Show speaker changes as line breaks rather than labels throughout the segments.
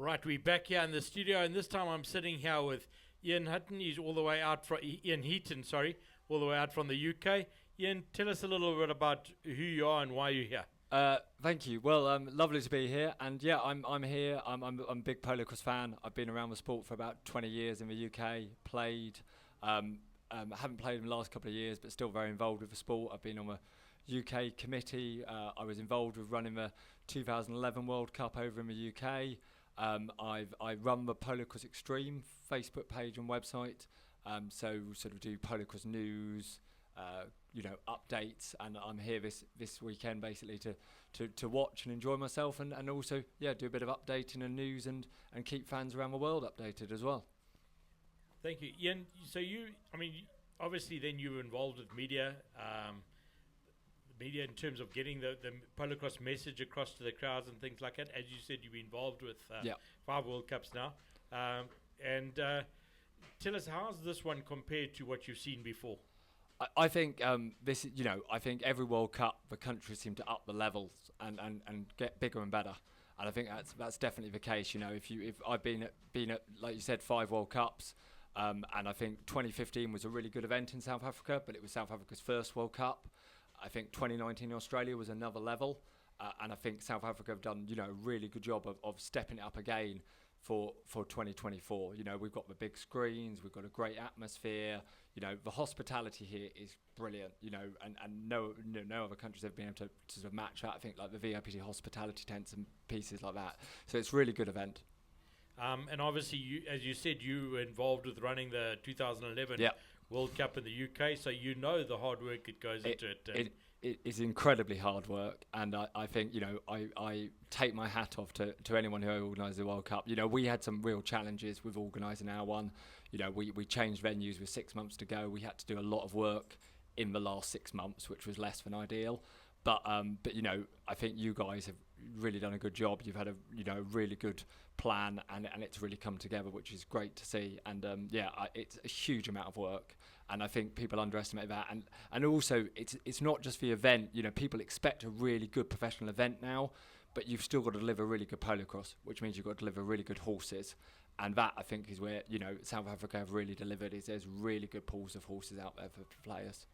Right, we're back here in the studio, and this time I'm sitting here with Ian Hutton. He's all the way out from Ian Heaton, all the way out from the UK. Ian, tell us a little bit about who you are and why you're here.
Thank you. Well, lovely to be here, and yeah, I'm here. I'm a big Polocrosse fan. I've been around the sport for about 20 years in the UK. Played, haven't played in the last couple of years, but still very involved with the sport. I've been on a UK committee. I was involved with running the 2011 World Cup over in the UK. I run the Polocrosse Extreme Facebook page and website. So sort of do Polocrosse news, updates, and I'm here this weekend basically to watch and enjoy myself, and also do a bit of updating and news and keep fans around the world updated as well.
Thank you, Ian. So obviously then you were involved with media. Media in terms of getting the Polocrosse message across to the crowds and things like that. As you said, you've been involved with 5 World Cups now. Tell us, how's this one compared to what you've seen before?
I think I think every World Cup the countries seem to up the levels and get bigger and better. And I think that's definitely the case. If I've been at like you said 5 World Cups, and I think 2015 was a really good event in South Africa, but it was South Africa's first World Cup. I think 2019 in Australia was another level, and I think South Africa have done a really good job of stepping it up again for 2024. We've got the big screens, we've got a great atmosphere. The hospitality here is brilliant. And no other countries have been able to sort of match that. I think like the VIP hospitality tents and pieces like that. So it's a really good event.
And obviously, as you said, you were involved with running the 2011 World Cup in the UK, so the hard work that goes into it.
It is incredibly hard work, and I think I take my hat off to anyone who organised the World Cup. We had some real challenges with organising our one. We changed venues with 6 months to go. We had to do a lot of work in the last 6 months, which was less than ideal. But I think you guys have really done a good job. You've had a really good plan, and it's really come together, which is great to see. And it's a huge amount of work, and I think people underestimate that. And also, it's not just the event. People expect a really good professional event now, but you've still got to deliver really good Polocrosse, which means you've got to deliver really good horses. And that, I think, is where South Africa have really delivered. Is there's really good pools of horses out there for players.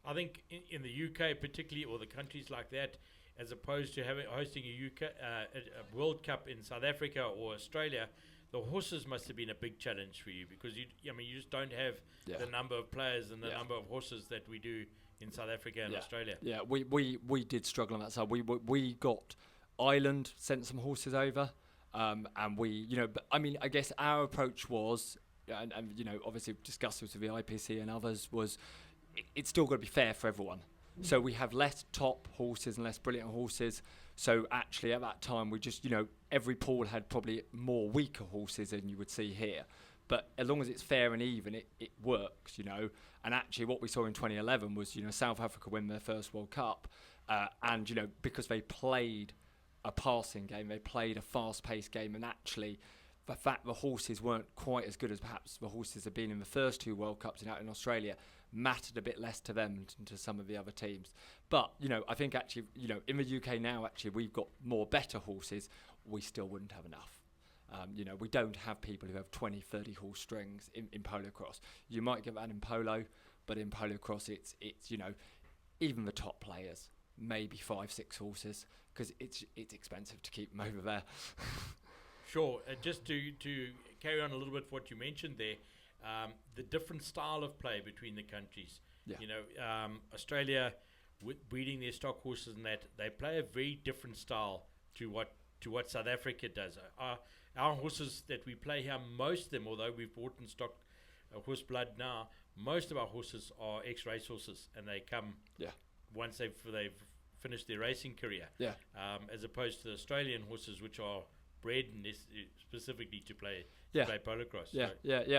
I think in the UK particularly, or the countries like that, as opposed to hosting a World Cup in South Africa or Australia, the horses must have been a big challenge for you, because you just don't have the number of players and the number of horses that we do in South Africa and Australia. Yeah,
we did struggle on that side. We got Ireland sent some horses over, and but I guess our approach was, and obviously discussed with the IPC and others, was it's still got to be fair for everyone. So we have less top horses and less brilliant horses. So actually at that time we just, every pool had probably more weaker horses than you would see here. But as long as it's fair and even, it works, And actually what we saw in 2011 was, South Africa win their first World Cup. And, because they played a passing game, they played a fast-paced game, and actually the fact the horses weren't quite as good as perhaps the horses have been in the first 2 World Cups out in Australia mattered a bit less to them than to some of the other teams. But, I think actually, in the UK now, actually, we've got more better horses. We still wouldn't have enough. We don't have people who have 20, 30 horse strings in Polocrosse. You might get that in polo, but in Polocrosse, it's even the top players, maybe 5, 6 horses, because it's expensive to keep them over there.
Sure. Just to carry on a little bit what you mentioned there, the different style of play between the countries. Yeah. Australia, with breeding their stock horses and that, they play a very different style to what South Africa does. Our horses that we play here, most of them, although we've bought in stock horse blood now, most of our horses are ex-race horses, and they come once they've finished their racing career. Yeah. As opposed to the Australian horses, which are bred specifically to play Polocrosse.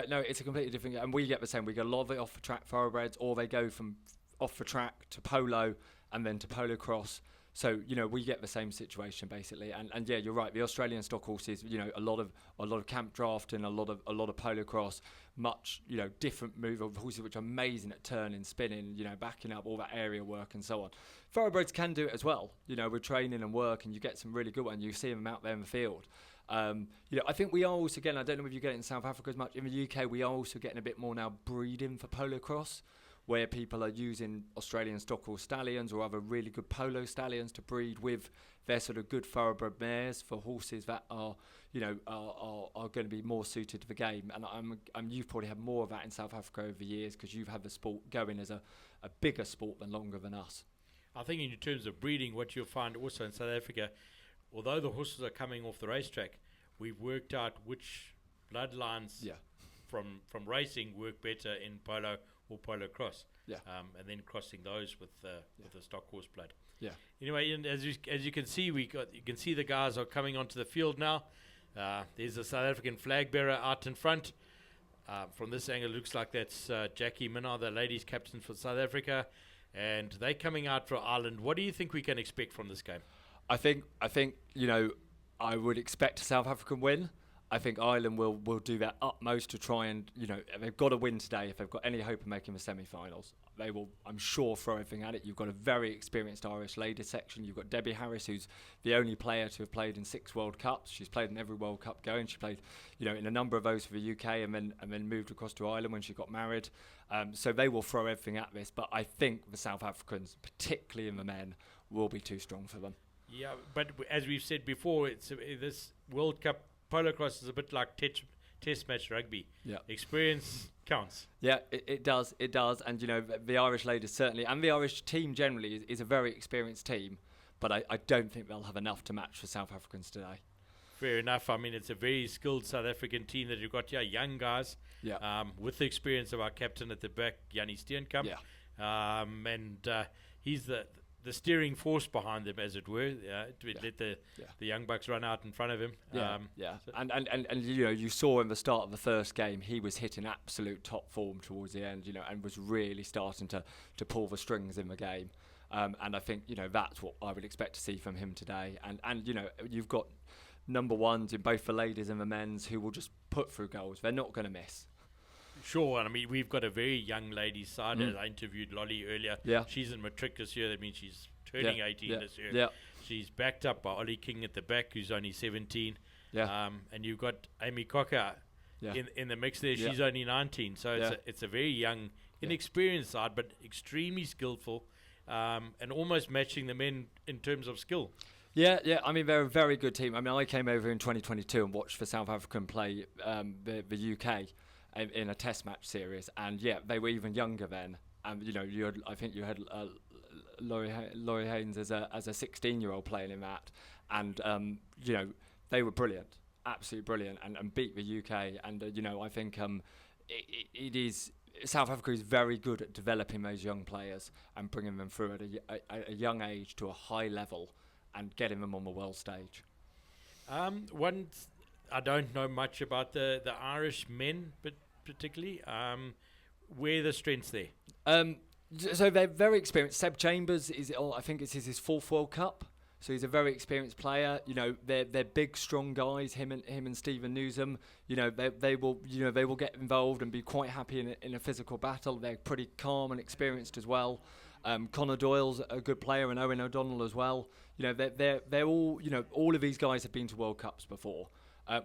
No, it's a completely different, and we get the same. We get a lot of it off the track thoroughbreds, or they go from off the track to polo and then to Polocrosse. So we get the same situation basically, and yeah, you're right. The Australian stock horses, a lot of camp drafting, a lot of Polocrosse, much different move of horses which are amazing at turning, spinning, backing up, all that area work and so on. Thoroughbreds can do it as well, with training and work, and you get some really good ones. You see them out there in the field, I think we are also getting, I don't know if you get it in South Africa as much, in the UK we are also getting a bit more now breeding for Polocrosse, where people are using Australian stock horse stallions or other really good polo stallions to breed with their sort of good thoroughbred mares for horses that are, are going to be more suited to the game. And you've probably had more of that in South Africa over the years because you've had the sport going as a bigger sport than longer than us.
I think in terms of breeding, what you'll find also in South Africa, although the horses are coming off the racetrack, we've worked out which bloodlines from racing work better in polo or Polocrosse, and then crossing those with the stock horse blood.
Yeah.
Anyway, Ian, as you can see, you can see the guys are coming onto the field now. There's a South African flag bearer out in front. From this angle, it looks like that's Jackie Minnar, the ladies' captain for South Africa, and they're coming out for Ireland. What do you think we can expect from this game?
I think I would expect a South African win. I think Ireland will do their utmost to try and, they've got to win today if they've got any hope of making the semi-finals. They will, I'm sure, throw everything at it. You've got a very experienced Irish ladies section. You've got Debbie Harris, who's the only player to have played in 6 World Cups. She's played in every World Cup going. She played, in a number of those for the UK and then moved across to Ireland when she got married. So they will throw everything at this. But I think the South Africans, particularly in the men, will be too strong for them.
Yeah, but as we've said before, this World Cup Polocrosse is a bit like test match rugby.
Yeah.
Experience counts.
Yeah, it does. And, the Irish ladies certainly, and the Irish team generally is a very experienced team, but I don't think they'll have enough to match the South Africans today.
Fair enough. I mean, it's a very skilled South African team that you've got here, young guys, with the experience of our captain at the back, Jannie Steenkamp.
Yeah.
And he's the steering force behind them, as it were, to let the young bucks run out in front of him.
And you saw in the start of the first game, he was hitting absolute top form towards the end, and was really starting to pull the strings in the game. And I think, that's what I would expect to see from him today. And you've got number ones in both the ladies and the men's who will just put through goals. They're not going to miss.
Sure, and I mean, we've got a very young ladies side. I interviewed Lolly earlier.
Yeah.
She's in matric this year. That means she's turning 18 this year.
Yeah.
She's backed up by Ollie King at the back, who's only 17.
Yeah.
And you've got Amy Cocker in the mix there. She's only 19. So it's a very young, inexperienced side, but extremely skillful, and almost matching the men in terms of skill.
Yeah. I mean, they're a very good team. I mean, I came over in 2022 and watched the South African play the UK in a test match series, and they were even younger then. And I think you had Laurie Haynes as a 16-year-old playing in that, and they were brilliant, absolutely brilliant, and beat the UK. And I think it is South Africa is very good at developing those young players and bringing them through at a young age to a high level and getting them on the world stage.
I don't know much about the Irish men, but particularly, where are the strengths there?
So they're very experienced. Seb Chambers I think it's his 4th World Cup, so he's a very experienced player. They're big, strong guys. Him and Stephen Newsom. They will get involved and be quite happy in a physical battle. They're pretty calm and experienced as well. Conor Doyle's a good player, and Owen O'Donnell as well. They're all all of these guys have been to World Cups before.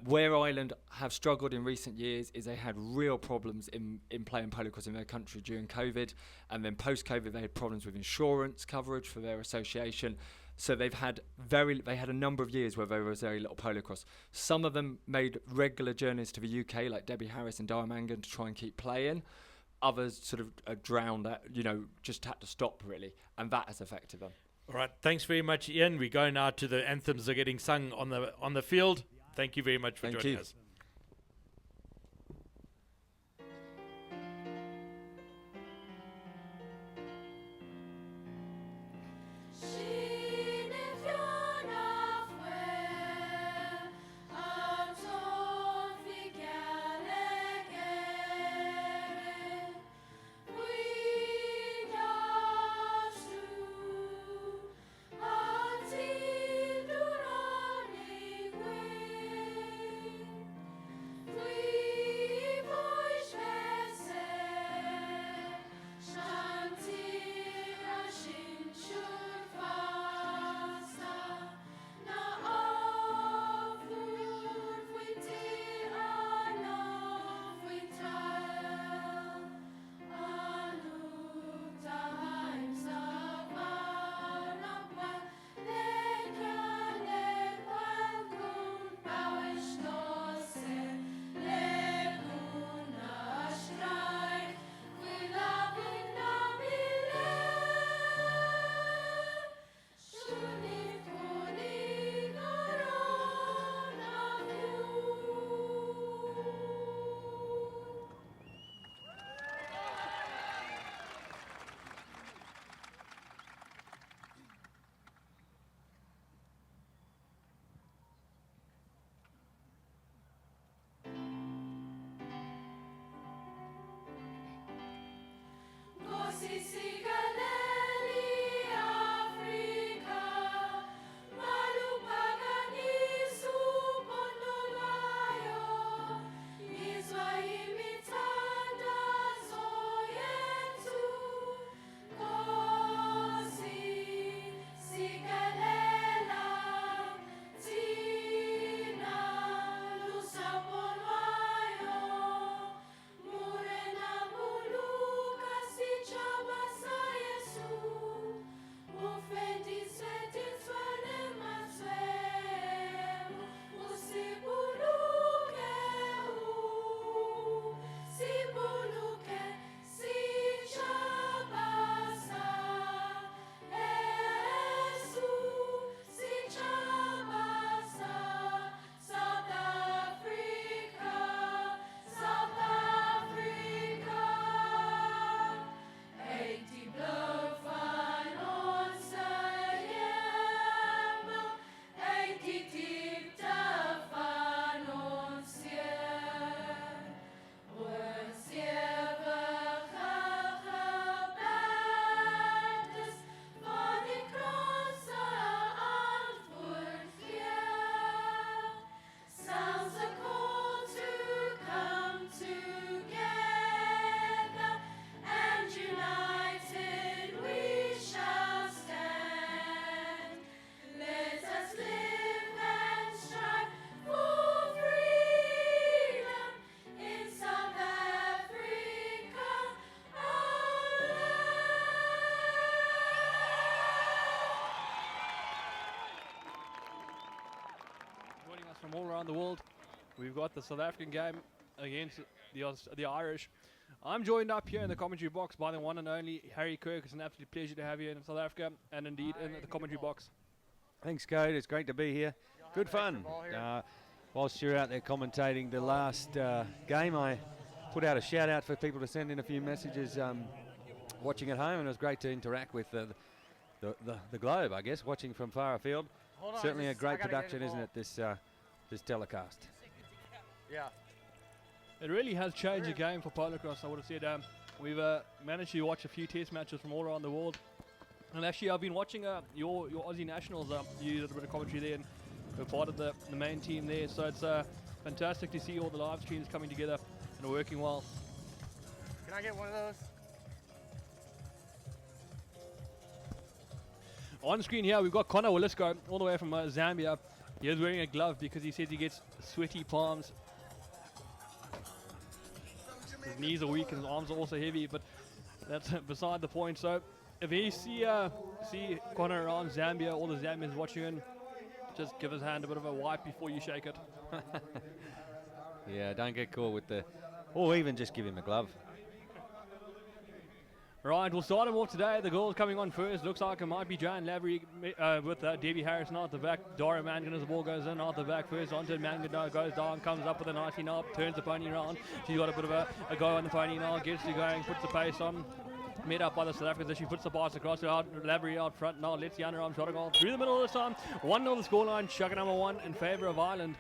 Where Ireland have struggled in recent years is they had real problems in playing Polocrosse in their country during COVID, and then post-COVID they had problems with insurance coverage for their association. So they had a number of years where there was very little Polocrosse. Some of them made regular journeys to the UK, like Debbie Harris and Dara Mangan, to try and keep playing. Others sort of drowned out, just had to stop really, and that has affected them.
All right, thanks very much, Ian. We go now to the anthems that are getting sung on the field. Thank you very much for joining us.
around the world. We've got the South African game against the Irish. I'm joined up here in the commentary box by the one and only Harry Kirk. It's an absolute pleasure to have you in South Africa and indeed in the commentary box.
Thanks, Code. It's great to be here. Good fun. Whilst you're out there commentating the last game, I put out a shout out for people to send in a few messages watching at home, and it was great to interact with the globe, I guess, watching from far afield. Certainly a great production, isn't it, this telecast?
Yeah. It really has changed the game for Polocrosse, I would have said. We've managed to watch a few test matches from all around the world. And actually, I've been watching your Aussie Nationals. You did a bit of commentary there and were part of the main team there. So it's fantastic to see all the live streams coming together and working well.
Can I get one of those?
On screen here, we've got Connor Willisco, all the way from Zambia. He is wearing a glove because he says he gets sweaty palms. His knees are weak and his arms are also heavy, but that's beside the point. So if you see Connor around Zambia, all the Zambians watching in, just give his hand a bit of a wipe before you shake it.
Yeah, don't get caught with or even just give him a glove.
Right, we'll start him off today. The girls coming on first. Looks like it might be Joanne Lavery with Debbie Harrison out the back. Dara Mangan as the ball goes in out the back first. Onto Mangan, goes down, comes up with a 19 up, turns the pony around. She's got a bit of a go on the pony now, gets to going, puts the pace on. Made up by the South Africans as she puts the pass across to Lavery out front now. Let's the underarm shot goal through the middle this time. 1-0 the scoreline. Shaka number 1 in favour of Ireland.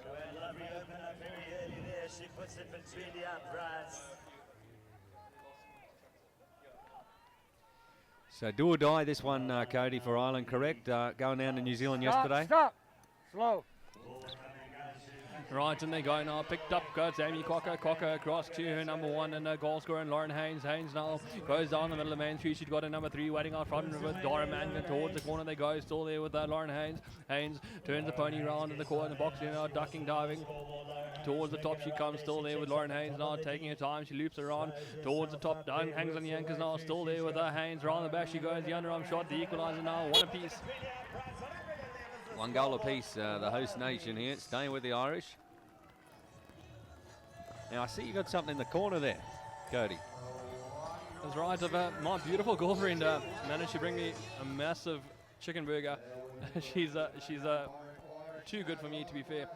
Joanne Lavery open up very early there. She puts it between the uprights.
So do or die this one, Cody, for Ireland, correct? Going down to New Zealand yesterday.
Stop. Slow.
Right, and they go now. Picked up goes Amy Cocker. Cocker across to her number 1 and goal scorer and Lauren Haynes. Haynes now goes down the middle of Main Street. She's got a number 3 waiting out front with Dara Mangan towards the corner. They go still there with Lauren Haynes. Haynes turns the pony round in the corner, the box, ducking, diving. Towards the top she comes, still there with Lauren Haynes now, taking her time. She loops around towards the top, down, hangs on the anchors now, still there with Haynes. Round the back she goes, the underarm shot, the equaliser now, 1 apiece.
1 goal apiece, the host nation here, staying with the Irish. Now I see you got something in the corner there, Cody.
That's right, my beautiful girlfriend managed to bring me a massive chicken burger. she's too good for me, to be fair.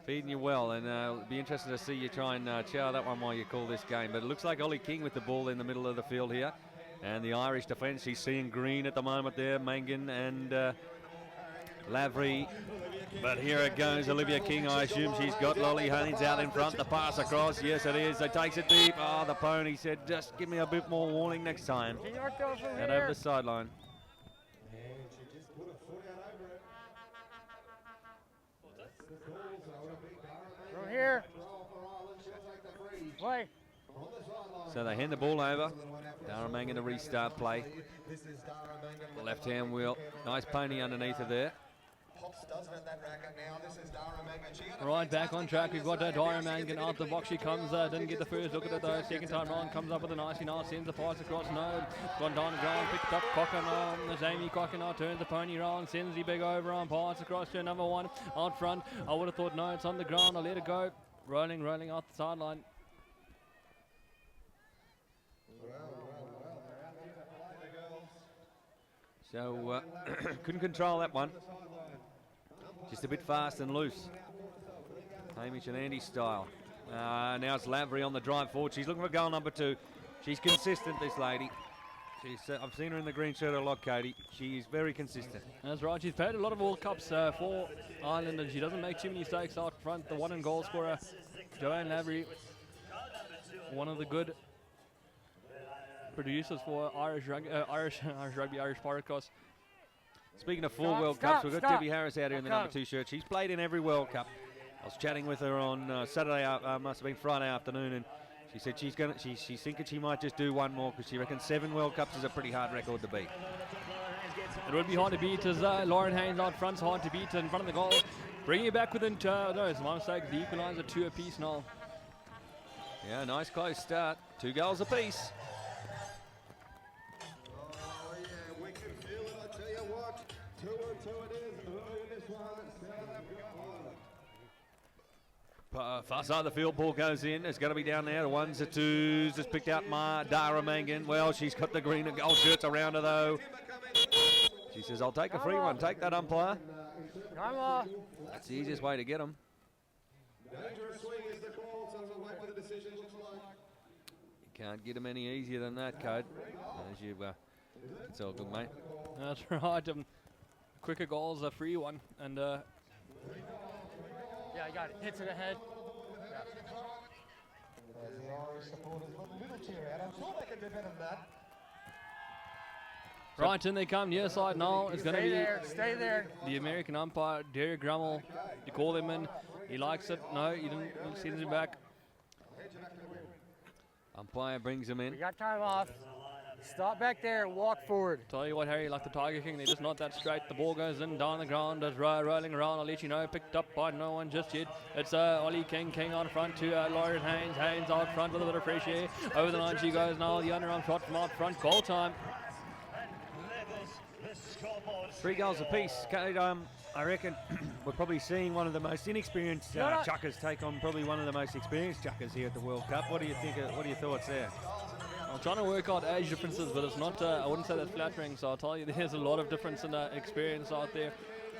Feeding you well, and it'll be interesting to see you try and chow that one while you call this game. But it looks like Ollie King with the ball in the middle of the field here. And the Irish defence, he's seeing green at the moment there, Mangan and Lavery. But here it goes, Olivia King, I assume she's got Lolly Haynes out in front. The pass across, yes it is, it takes it deep. Oh, the pony said, just give me a bit more warning next time. And over the sideline.
From here. Play.
So they hand the ball over. Dara Mangan to restart play. Left hand wheel. Nice pony underneath her there.
Right, back on track. We've got Dara Mangan out the box. She comes, didn't get the first look at it though. Second time round, comes up with a nicely now, sends the pass across. No, gone down the ground, picked up Cocker now. There's Amy Cocker now, turns the pony round, sends the big overarm pass across to number 1 out front. I would have thought, no, it's on the ground. I'll let it go. Rolling out the sideline.
So couldn't control that one. Just a bit fast and loose. Hamish and Andy style. Now it's Lavery on the drive forward. She's looking for goal number 2. She's consistent, this lady. I've seen her in the green shirt a lot, Cody. She is very consistent.
That's right. She's played a lot of World Cups for Ireland, and she doesn't make too many mistakes out front. The 1 and goal scorer, Joanne Lavery, one of the good producers for Irish Polocrosse.
Speaking of 4 World Cups, we've got Debbie Harris out here in the number 2 shirt. She's played in every World Cup. I was chatting with her on Saturday, must have been Friday afternoon, and she said she's thinking she might just do 1 more because she reckons 7 World Cups is a pretty hard record to beat.
It would be hard to beat as Lauren Haynes out front's hard to beat in front of the goal. Bringing it back within, no, it's my mistake. The equaliser 2 apiece now.
Yeah, nice close start. 2 goals apiece.
Oh yeah, we can feel it, I tell you what. 2-2 it is, early in this one.
Far side of the field, ball goes in. It's going to be down there. The ones, the twos. Just picked out Dara Mangan. Well, she's got the green and gold shirts around her, though. She says, I'll take a free one. Take that, umpire.
Come on.
That's the easiest way to get them. You can't get them any easier than that, Code. As you, it's all good, mate.
That's right. Quicker goals, a free one. And
Yeah, I got it. Hits it ahead.
right, in they come, near side now. It's going to
Stay
be
there. Stay there.
the American umpire, Derek Grummel. You call him in. He likes it. No, he didn't. He sends him back.
Umpire brings him in.
We got time off. Stop back there and walk forward.
Tell you what, Harry, like the Tiger King, they're just not that straight. The ball goes in, down the ground, it's rolling around. I'll let you know, picked up by no one just yet. It's Ollie King on front to Lauren Haynes. Haynes out front with a bit of fresh air. Over the line she goes now. The underarm shot from out front. Goal time.
3 goals apiece. Code, I reckon we're probably seeing one of the most inexperienced chuckers take on probably one of the most experienced chuckers here at the World Cup. What do you think? What are your thoughts there?
I'm trying to work out age differences, but it's not, I wouldn't say that's flattering, so I'll tell you there's a lot of difference in experience out there.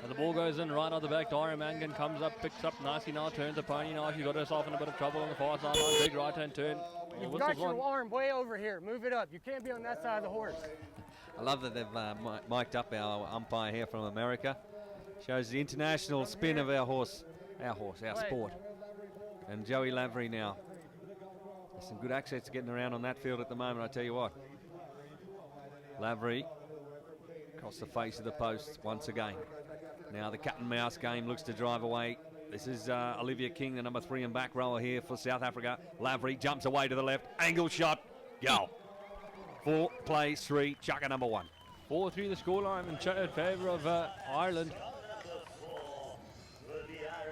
And the ball goes in right out the back. Dara Mangan comes up, picks up nicely now, turns the pony now. She's got herself in a bit of trouble on the far side. Big right hand turn.
You've got your arm way over here. Move it up. You can't be on that side of the horse.
I love that they've mic'd up our umpire here from America. Shows the international spin of our sport. And Joey Lavery now. There's some good access getting around on that field at the moment, I tell you what. Lavery across the face of the post once again. Now the cat and mouse game looks to drive away. This is Olivia King, the number 3 and back rower here for South Africa. Lavery jumps away to the left. Angle shot. Goal. 4 plays 3. Chucker number 1.
4-3 the scoreline in favour of Ireland.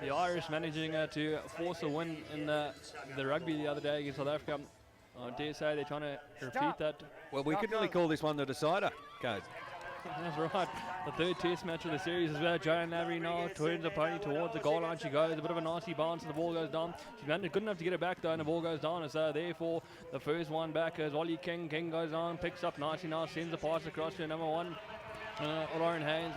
The Irish managing to force a win in the rugby the other day against South Africa. I dare say they're trying to repeat that.
Well, we could really call this one the decider, Coach.
That's right. The third test match of the series is where Joanne Lavery now turns the pony towards the goal line. She goes, a bit of a nasty bounce and the ball goes down. She's managed good enough to get it back though, and the ball goes down. It's therefore the first one back as Ollie King. King goes on, picks up nicely now, sends the pass across to number 1. Lauren Haynes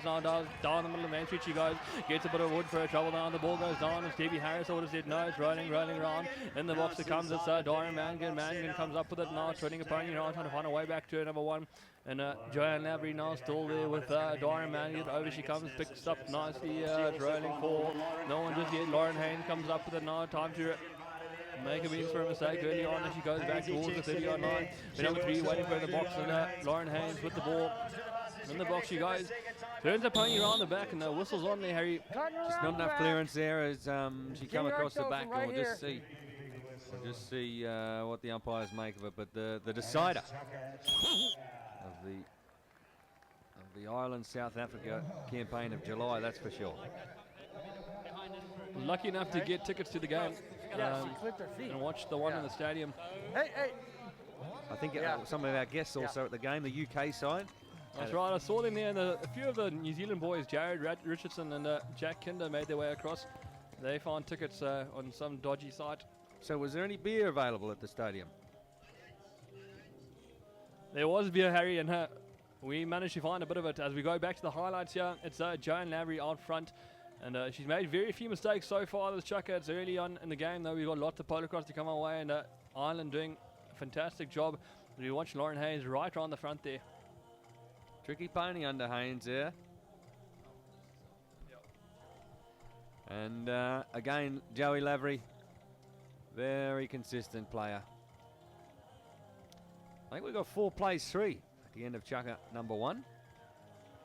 now down the middle of Main Street. She goes, gets a bit of wood for her trouble now. The ball goes down. And Stevie Harris would have said no. It's rolling around. In the box it comes. It's Dara Mangan. Mangan comes up with it now, turning a pony now, trying to find a way back to number 1. And Joanne Lavery now still there with Dara Mangan. Over she comes, picks up nicely. It's rolling for no one just yet. Lauren Haynes comes up with it now. Time to make a means for a mistake early on as she goes back towards the 30-yard line. The number 3 waiting for the box, and Lauren Haynes with the ball. In the box she goes, turns the pony around the back, and the whistle's on there, Harry.
Just not enough clearance there as she come across the back.
Right
We'll just see what the umpires make of it. But the decider of the Ireland-South Africa campaign of July, that's for sure.
Lucky enough to get tickets to the game
She clipped her feet.
and watch the one in the stadium.
Hey.
I think some of our guests also at the game, the UK side.
That's right, I saw them there, and a few of the New Zealand boys, Jared Richardson and Jack Kinder, made their way across. They found tickets on some dodgy site.
So was there any beer available at the stadium?
There was beer, Harry, and we managed to find a bit of it. As we go back to the highlights here, it's Joanne Lavery out front, and she's made very few mistakes so far this chucker. It's early on in the game, though. We've got lots of Polocrosse to come our way, and Ireland doing a fantastic job. We watch Lauren Haynes right around the front there.
Tricky pony under Haynes there. And again, Joey Lavery, very consistent player. I think we've got 4 plays 3 at the end of chucker number 1.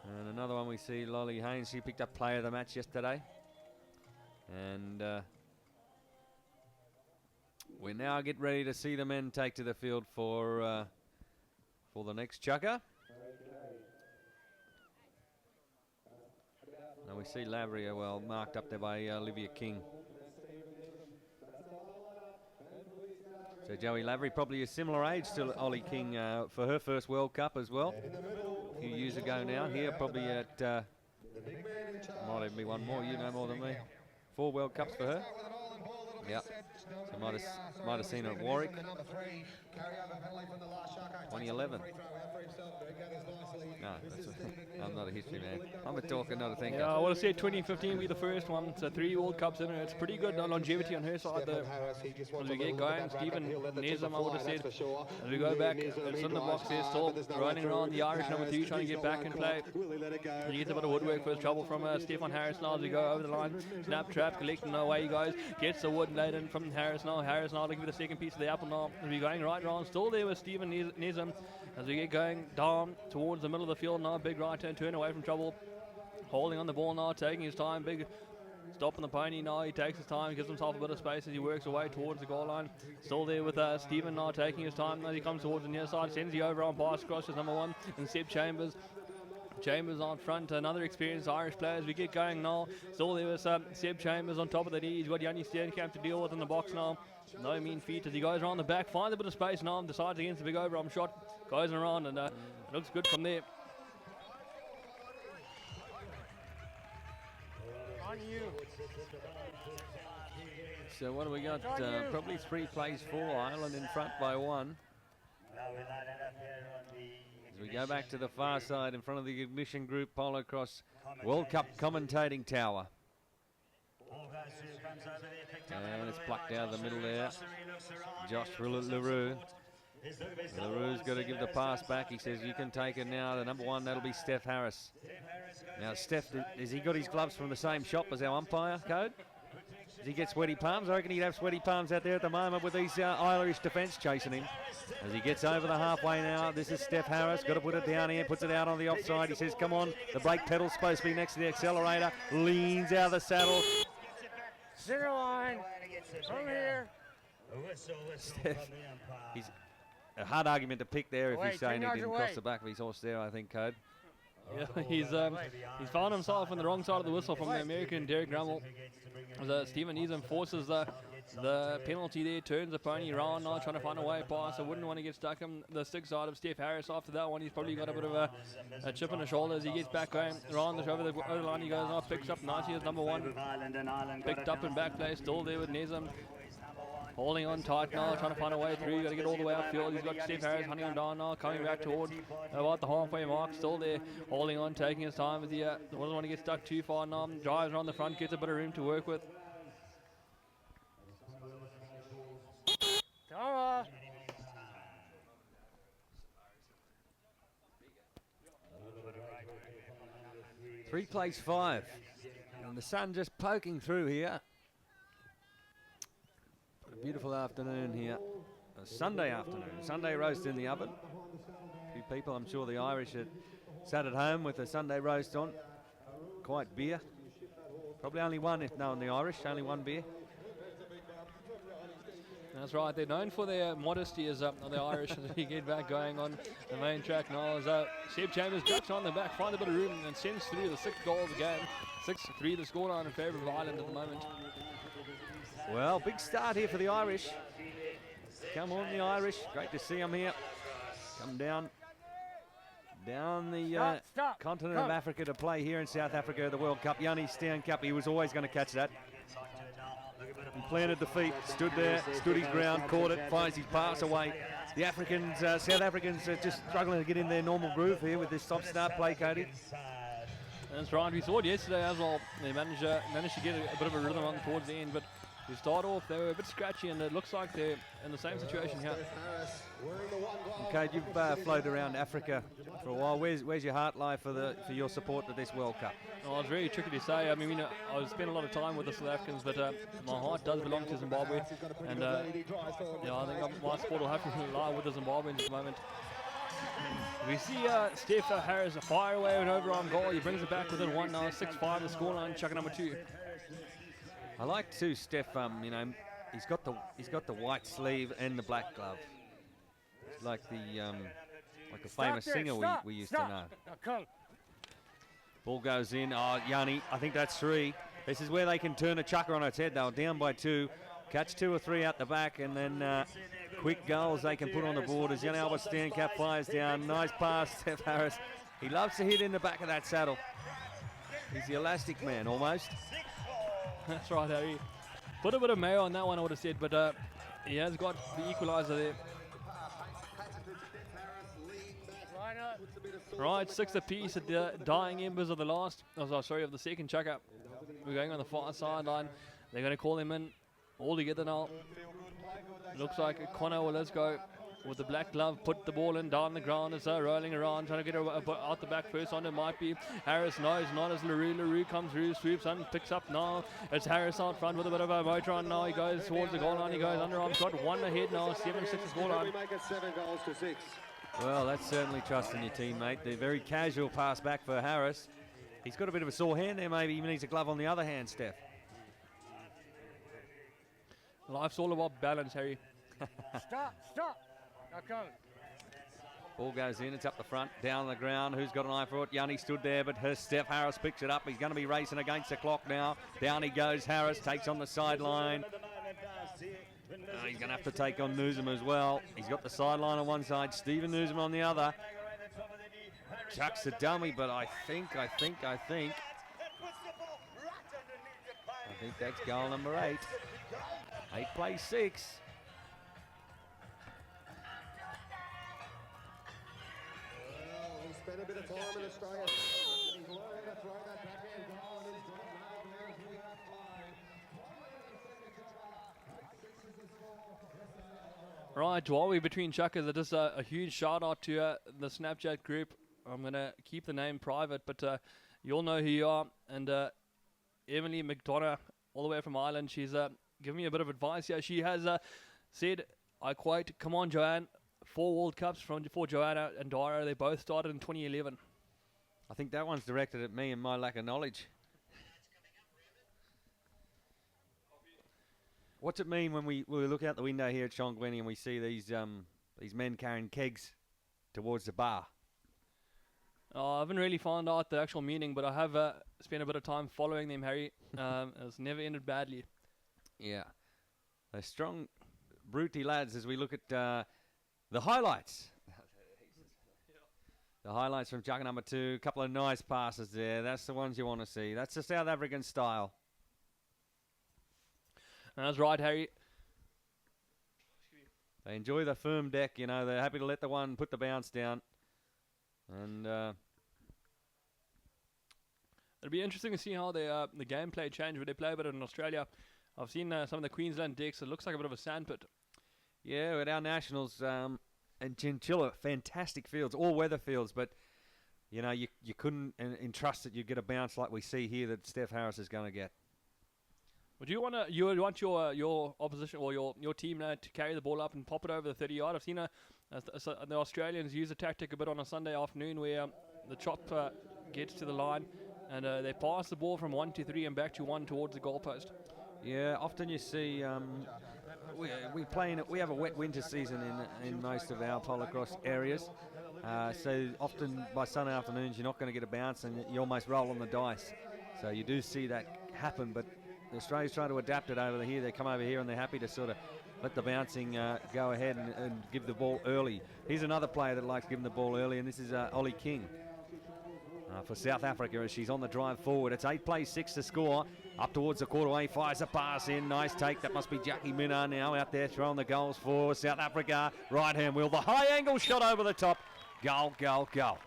And another one we see, Lolly Haynes, she picked up player of the match yesterday. And we now get ready to see the men take to the field for the next chucker. And we see Lavery marked up there by Olivia King. So Joey Lavery, probably a similar age to Ollie King for her first World Cup as well. A few years ago now. Here probably at, might even be one more, you know more than me. 4 World Cups for her. Yeah. So might have seen it at Warwick. 2011. No, I'm not a history man. I'm a talker, not a thinker.
Yeah, I would have said 2015 be the first one. So 3 World Cups in it. It's pretty good longevity on her side. As we get going, Stephen Nesam, I would have said, as we go back, it's in the box there, still running around the Irish number 3, trying to get back in play. He gets a bit of woodwork for his trouble from Stefan Harris now as we go over the line. Snap trap, collecting away he goes. Gets the wood laid in from Harris now. Harris now looking for the second piece of the apple now. As we going right round, still there with Stephen Nesam. As we get going down towards the middle of the field now, big right turn away from trouble. Holding on the ball now, taking his time, big stop on the pony now. He takes his time, gives himself a bit of space as he works away towards the goal line. Still there with Stephen now taking his time as he comes towards the near side. Sends the over on pass across to number 1 and Seb Chambers. Chambers on front, another experienced Irish player as we get going now. Still there with Seb Chambers on top of the D. He's got Yanni Steenkamp to deal with in the box now. No mean feat as he goes around the back, finds a bit of space now and decides against the big overarm shot. Goes around and looks good from there.
On you.
So what do we got? Probably 3 plays for Ireland in front by 1. As we go back to the far side in front of the Ignition Group Polocrosse World Cup commentating tower. And it's plucked out of the middle there. Josh LaRue. LaRue's got to give the pass back. He says, you can take it now. The number 1, that'll be Steph Harris. Now, Steph, has he got his gloves from the same shop as our umpire, Code? Does he get sweaty palms? I reckon he'd have sweaty palms out there at the moment with these Irish defence chasing him. As he gets over the halfway now, this is Steph Harris. Got to put it down here, puts it out on the offside. He says, come on, the brake pedal's supposed to be next to the accelerator. Leans out of the saddle.
Center line. From here.
Steph, he's a hard argument to pick there if he's saying he didn't cross the back of his horse there, I think, Code.
Yeah, he's found himself on the wrong side of the whistle from the American Derek Rummel. As Stephen Nesam forces the penalty there, turns the pony around now, trying to find a way past. I wouldn't want to get stuck on the stick side of Steph Harris after that one. He's probably got a bit of a chip on the shoulder as he gets back going around over the line. He goes now, picks up nicely as number 1. Picked up in back play, still there with Nesam. Holding on tight now, trying to find a way through. Got to get all the way upfield. He's got Steph Harris hunting him down now, coming back towards about the halfway mark. Still there, holding on, taking his time as he doesn't want to get stuck too far now. Drives around the front, gets a bit of room to work with.
Come on.
Three plays 5. And the sun just poking through here. A beautiful afternoon here. A Sunday afternoon. Sunday roast in the oven. A few people, I'm sure the Irish had sat at home with a Sunday roast on. Quite beer. Probably only one, if known the Irish, only 1 beer.
That's right, they're known for their modesty as the Irish as we get back going on the main track now. As Seb Chambers ducks on the back, finds a bit of room and sends through the 6 goals again. 6-3 the scoreline in favour of Ireland at the moment.
Well, big start here for the Irish. Come on, the Irish. Great to see them here. Come down the continent of Africa to play here in South Africa, the World Cup. Yanni Steenkamp, he was always going to catch that. He planted the feet, stood there, stood his ground, caught it, finds his pass away. The Africans, South Africans are just struggling to get in their normal groove here with this stop-start play, Cody.
That's right, we saw it yesterday as well. They managed to get a bit of a rhythm on towards the end, but to start off, they were a bit scratchy, and it looks like they're in the same situation here.
Okay, you've floated around Africa for a while. Where's your heart lie for your support to this World Cup?
Oh, it's very tricky to say. I mean, I spent a lot of time with the South Africans, but my heart does belong to Zimbabwe, and I think my support will have to lie with the Zimbabweans at the moment. We see Steph Harris fire away an overarm goal. He brings it back within 1 now, 6-5 the scoreline, chucker number 2.
I like too, Steph. He's got the white sleeve and the black glove. It's like a famous singer we used to know.
Now come.
Ball goes in. Oh, Yanni, I think that's 3. This is where they can turn a chucker on its head. They were down by 2. Catch 2 or 3 out the back, and then quick goals they can put on the board as Yanni Albert Steenkamp fires down. Nice pass, Steph Harris. He loves to hit in the back of that saddle. He's the elastic man, almost.
That's right, Harry. Put a bit of mayo on that one, I would have said, but he has got the equaliser there.
Line up.
Right, 6 apiece at the dying embers of the of the second chucker. We're going on the far sideline. They're going to call him in all together now. Looks like Connor will let's go with the black glove, put the ball in down the ground as they're rolling around, trying to get her out the back first on. It might be Harris. No, it's not as LaRue comes through, sweeps and picks up now. It's Harris out front with a bit of a motor on now. He goes towards the goal line. He goes underarm shot, 1 ahead now, 7-6 score line.
Make it 7 goals to 6.
Well, that's certainly trusting your teammate. The very casual pass back for Harris. He's got a bit of a sore hand there, maybe. He needs a glove on the other hand, Steph.
Life's all about balance, Harry.
Stop. Not coming.
Ball goes in, it's up the front, down the ground. Who's got an eye for it? Yanni stood there, but Steph Harris picks it up. He's going to be racing against the clock now. Down he goes, Harris takes on the sideline. He's going to have to take on Newsom as well. He's got the sideline on one side, Stephen Newsom on the other. Chucks the dummy, but I think that's goal number 8. 8 plays 6.
He spent a bit of time in Australia. He's learning to throw that backhand goal, and he's got it now. There's the outline.
Right, while we're between chuckers, just a huge shout out to the Snapchat group. I'm going to keep the name private, but you'll know who you are. And Emily McDonough, all the way from Ireland, she's given me a bit of advice here. She has said, I quote, "Come on, Joanne, 4 World Cups for Joanna and Dara. They both started in 2011.
I think that one's directed at me and my lack of knowledge. What's it mean when we look out the window here at Shongweni and we see these men carrying kegs towards the bar?
I haven't really found out the actual meaning, but I have spent a bit of time following them, Harry. It's never ended badly.
Yeah. They're strong, brutey lads as we look at the highlights. The highlights from chucker number 2. A couple of nice passes there. That's the ones you want to see. That's the South African style.
That's right, Harry.
They enjoy the firm deck, you know. They're happy to let the one put the bounce down. And
it'll be interesting to see how the gameplay change when they play a bit in Australia. I've seen some of the Queensland decks. It looks like a bit of a sandpit.
yeah, at our nationals and Chinchilla, fantastic fields, all weather fields, but you know you couldn't entrust that you'd get a bounce like we see here that Steph Harris is going to get.
Would you want your opposition or your team to carry the ball up and pop it over the 30-yard? I've seen the Australians use a tactic a bit on a Sunday afternoon where the chop gets to the line and they pass the ball from 1 to 3 and back to 1 towards the goalpost.
Yeah, often you see we have a wet winter season in most of our Polocrosse areas. So often by Sunday afternoons you're not going to get a bounce and you almost roll on the dice. So you do see that happen, but Australia's trying to adapt it over here. They come over here and they're happy to sort of let the bouncing go ahead and give the ball early. Here's another player that likes giving the ball early, and this is Ollie King. For South Africa as she's on the drive forward. It's 8 plays 6 to score. Up towards the quarterway, fires a pass in. Nice take. That must be Jackie Minnar now out there throwing the goals for South Africa. Right hand wheel. The high angle shot over the top. Goal, goal, goal.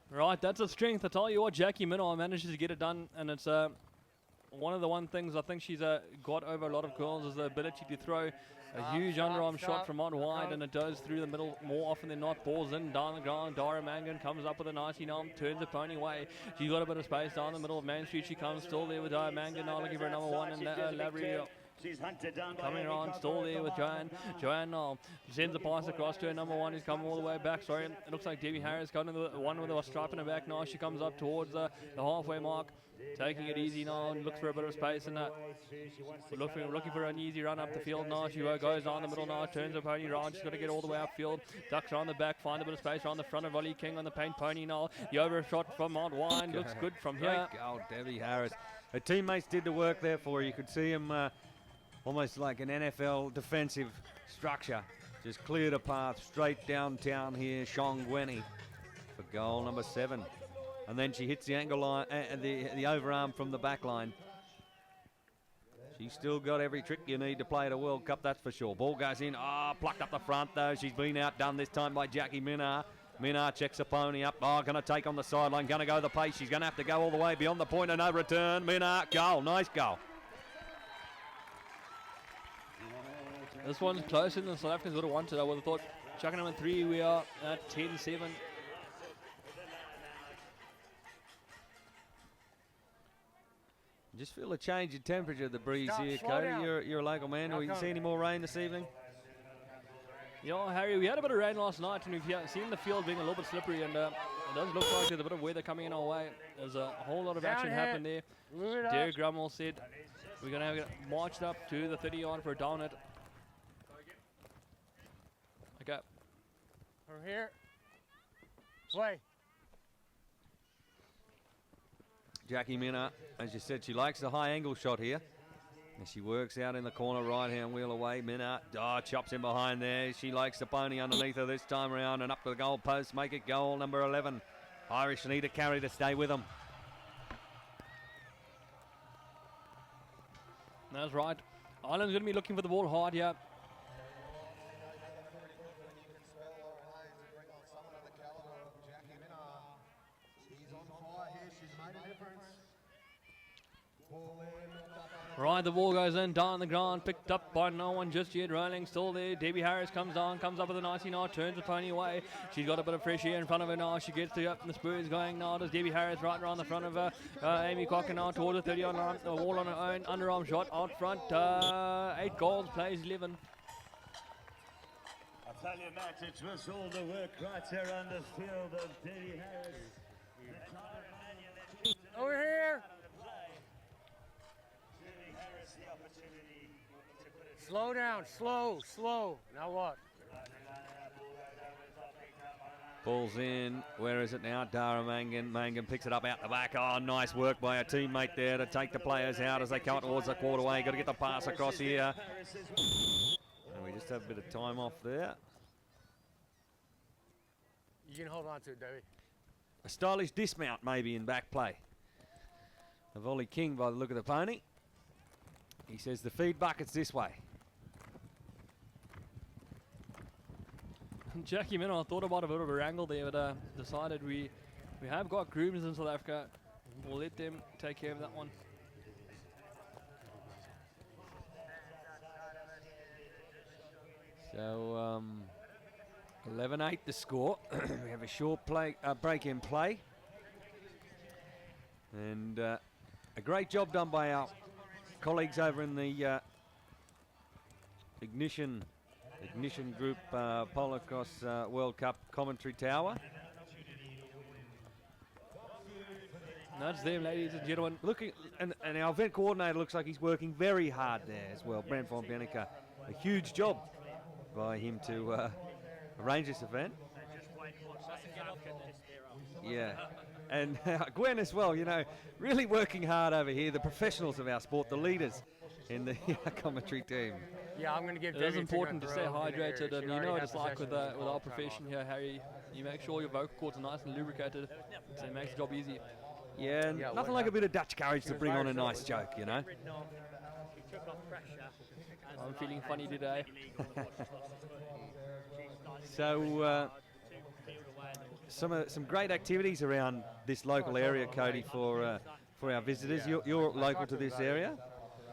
Right, that's a strength. I tell you what, Jackie Minnar manages to get it done, and it's one of the things I think she's got over a lot of girls is the ability to throw a huge underarm shot from out wide, and it does through the middle more often than not. Balls in, down the ground. Dara Mangan comes up with a nice arm, turns the pony way. She's got a bit of space down the middle of Main Street. She comes still there with Dara Mangan now looking for number 1, and Lavery coming around, still there with Joanne. Joanne now sends the pass across to her number 1, who's coming all the way back. Sorry, it looks like Debbie Harris got the one with a stripe in her back now. She comes up towards the halfway mark, taking it easy now and looks for a bit of space and looking for an easy run up the field now. She goes down the middle now, turns her pony around. She's got to get all the way upfield, ducks around the back, find a bit of space around the front of Ollie King on the paint pony now. The overshot from Mount Wine looks good from here.
Great goal, Debbie Harris. Her teammates did the work there for her. You could see him almost like an NFL defensive structure. Just cleared a path straight downtown here, Shongweni, for goal number 7. and then she hits the angle line, the overarm from the back line. She's still got every trick you need to play at a World Cup, that's for sure. Ball goes in. Plucked up the front, though. She's been outdone this time by Jackie Minnar. Minnar checks the pony up. Going to take on the sideline. Going to go the pace. She's going to have to go all the way beyond the point and no return. Minnar, goal. Nice goal.
This one's closer than South Africans would have wanted. I would have thought. Chucking number 3, we are at 10-7.
Just feel a change in temperature of the breeze
Stop,
here,
slow
Cody.
down.
You're a local man.
Now
Will you
come.
see any more rain this evening?
Yeah, Harry, we had a bit of rain last night, and we've seen the field being a little bit slippery, and it does look like there's a bit of weather coming in our way. There's a whole lot of
Down
action
here.
happened there.
Move it up.
Derek Grummel said we're going to have it marched up to the 30-yard for a down hit. Okay.
From here. Play.
Jackie Minnar, as you said, she likes the high angle shot here. And she works out in the corner, right-hand wheel away. Minnar, chops in behind there. She likes the pony underneath her this time around and up to the goal post. Make it goal number 11. Irish need a carry to stay with them.
That's right. Ireland's going to be looking for the ball hard here. Right, the ball goes in, down the ground, picked up by no one just yet, rolling, still there. Debbie Harris comes down, comes up with a 19-yard, turns the pony away. She's got a bit of fresh air in front of her now. She gets the up and the spurs going now. Does Debbie Harris right around the front of her. Amy Cocker now towards the 30-yard line, all on her own, underarm shot out front. 8 goals, plays 11.
I tell you, Matt, it was all the work right here on the field of Debbie Harris.
Over here. Slow down, slow. Now what?
Ball's in. Where is it now? Dara Mangan. Mangan picks it up out the back. Oh, nice work by a teammate there to take the players out as they come towards the quarterway. Got to get the pass across here. And we just have a bit of time off there.
You can hold on to it, Debbie.
A stylish dismount maybe in back play of Ollie King by the look of the pony. He says the feed bucket's this way.
Jackie Minnar thought about a bit of a wrangle there, but decided we have got grooms in South Africa. We'll let them take care of that one.
So 11-8 the score. We have a short break in play. And a great job done by our colleagues over in the Ignition Group Polocrosse World Cup commentary tower.
That's them, ladies and gentlemen.
Looking, and our event coordinator looks like he's working very hard there as well. Brent von Benica, a huge job by him to arrange this event. Yeah, and Gwen as well, you know, really working hard over here. The professionals of our sport, the leaders in the commentary team.
Yeah, I'm going to give
It
Debbie
is
a
important to
finger
stay
in the road.
hydrated,
She
and you
already
know what
had
it's like with
possession
our
all
profession
time
here, Harry. You make sure your vocal cords are nice and lubricated, so it makes the job easy.
Yeah, and
Yeah, what
nothing like a bit of Dutch courage to
was
bring on a
Irish,
nice
wasn't
joke, you know.
I'm feeling funny today.
So some great activities around this local area, Cody, for our visitors. You're local to this area,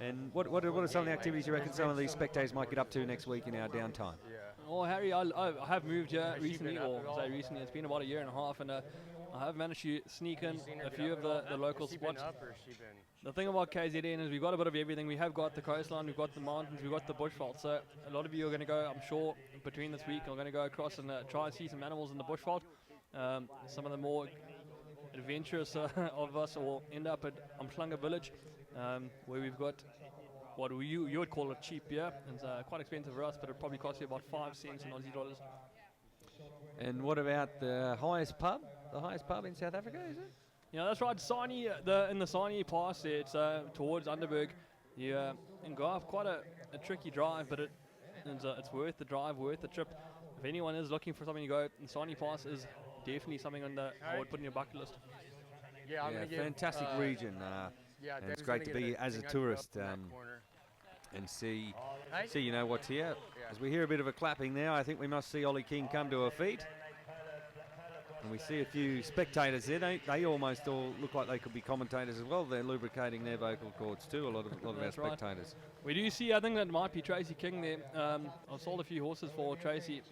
and what are some of the activities you reckon some of these spectators might get up to next week in our downtime?
Oh, Harry, I have moved here
Has she
recently,
been up
or
at all?
say recently, it's been about a year and a half, and I have managed to sneak in
Seen her
a
get
few
up
of
at all?
the local
Has she been
spots.
up or has she been?
The thing about KZN is we've got a bit of everything. We have got the coastline, we've got the mountains, we've got the bushveld. So a lot of you are going to go, I'm sure, between this week, are going to go across and try and see some animals in the bushveld. Some of the more adventurous of us will end up at Umhlanga village, where we've got what you would call a cheap beer. It's quite expensive for us, but it probably costs you about 5 cents in Aussie dollars.
And what about the highest pub? The highest pub in South Africa, is it?
Yeah, that's right. Sani, in the Sani Pass, there, it's towards Underberg. You can go off quite a tricky drive, but it's worth the drive, worth the trip. If anyone is looking for something to go, the Sani Pass is definitely something I would put on your bucket list.
Yeah, I'm
Yeah,
gonna give,
fantastic region.
Yeah,
and
David's
it's great
gonna
to
get
be
a
as a
thing I
tourist
grew up in that corner.
and see
Hey?
you know what's here.
Yeah.
As we hear a bit of a clapping now, I think we must see Ollie King come to her feet. And we see a few spectators there. They almost all look like they could be commentators as well. They're lubricating their vocal cords too, a lot of our
That's right.
spectators.
We do see, I think that might be Tracy King there. I've sold a few horses for Tracy.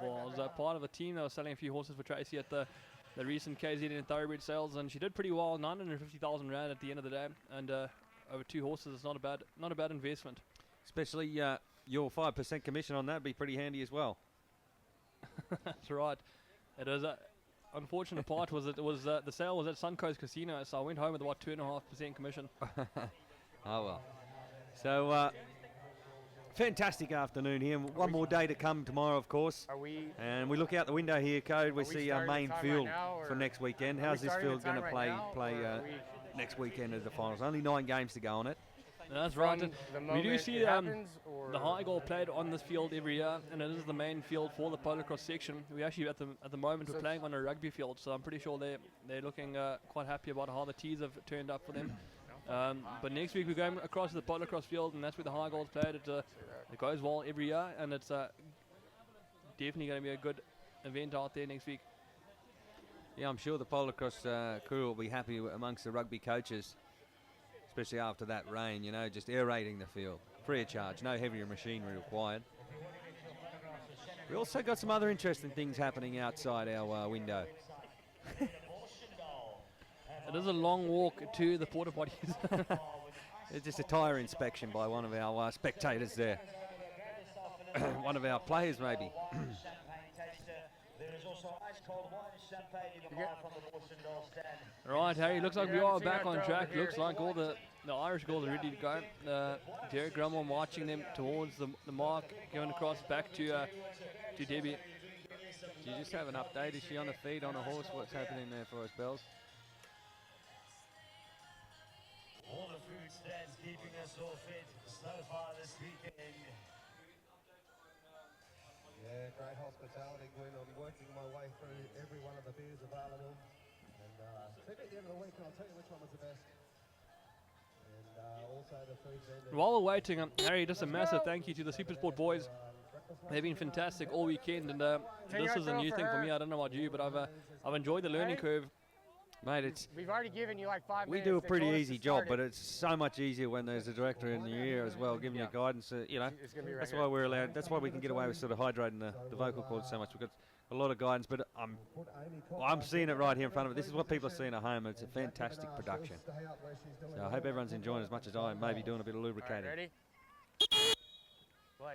Well, I was part of a team that was selling a few horses for Tracy at the recent KZN Thoroughbred sales, and she did pretty well, 950,000 rand at the end of the day, and over 2 horses is not a bad investment.
Especially your 5% commission on that would be pretty handy as well.
That's right. It is. Unfortunate part was the sale was at Suncoast Casino, so I went home with about 2.5% commission.
Oh well. So fantastic afternoon here. One more day to come tomorrow, of course. And we look out the window here, Code. We see our main field for next weekend. How's this field going to play next weekend as the finals? Only 9 games to go on it.
That's right. And we do see the high goal played on this field every year, and it is the main field for the Polocrosse section. We actually at the moment we're playing on a rugby field, so I'm pretty sure they're looking quite happy about how the tees have turned up for them. But next week we're going across to the Polocrosse field, and that's where the high goal is played. It goes well every year, and it's definitely going to be a good event out there next week.
Yeah, I'm sure the Polocrosse crew will be happy amongst the rugby coaches. Especially after that rain, you know, just aerating the field. Free of charge, no heavier machinery required. We also got some other interesting things happening outside our window.
It is a long walk to the porta potties.
It's just a tyre inspection by one of our spectators there. One of our players, maybe.
Right, Harry, looks like we are back on track. Looks like all the Irish goals are ready to go. Derek Grummel marching them towards the mark, going across back to Debbie.
Do you just have an update? Is she on the feed on a horse? What's happening there for us, Bells?
All the food stands keeping us all fit so far this weekend.
Yeah, great hospitality, Gwen. I'm working my way through every one of the beers available. And at the end of the week, I'll tell you which one was the best. And also the food vendor.
While we're waiting, Harry, just a massive thank you to the Supersport boys. They've been fantastic all weekend, and this is a new thing for me. I don't know about you, but I've enjoyed the learning curve.
Mate,
We've already given you like 5
we
minutes.
do a
They
pretty
told us
easy
to
job,
start it.
but it's so much easier when there's a director in your ear as well, giving you guidance. You know,
It's gonna be right
that's
here.
why we're allowed. That's why we can get away with sort of hydrating the vocal cords so much. We've got a lot of guidance, but I'm seeing it right here in front of me. This is what people are seeing at home. It's a fantastic production. So I hope everyone's enjoying as much as I am. Maybe doing a bit of
All right,
lubricating.
ready? Play.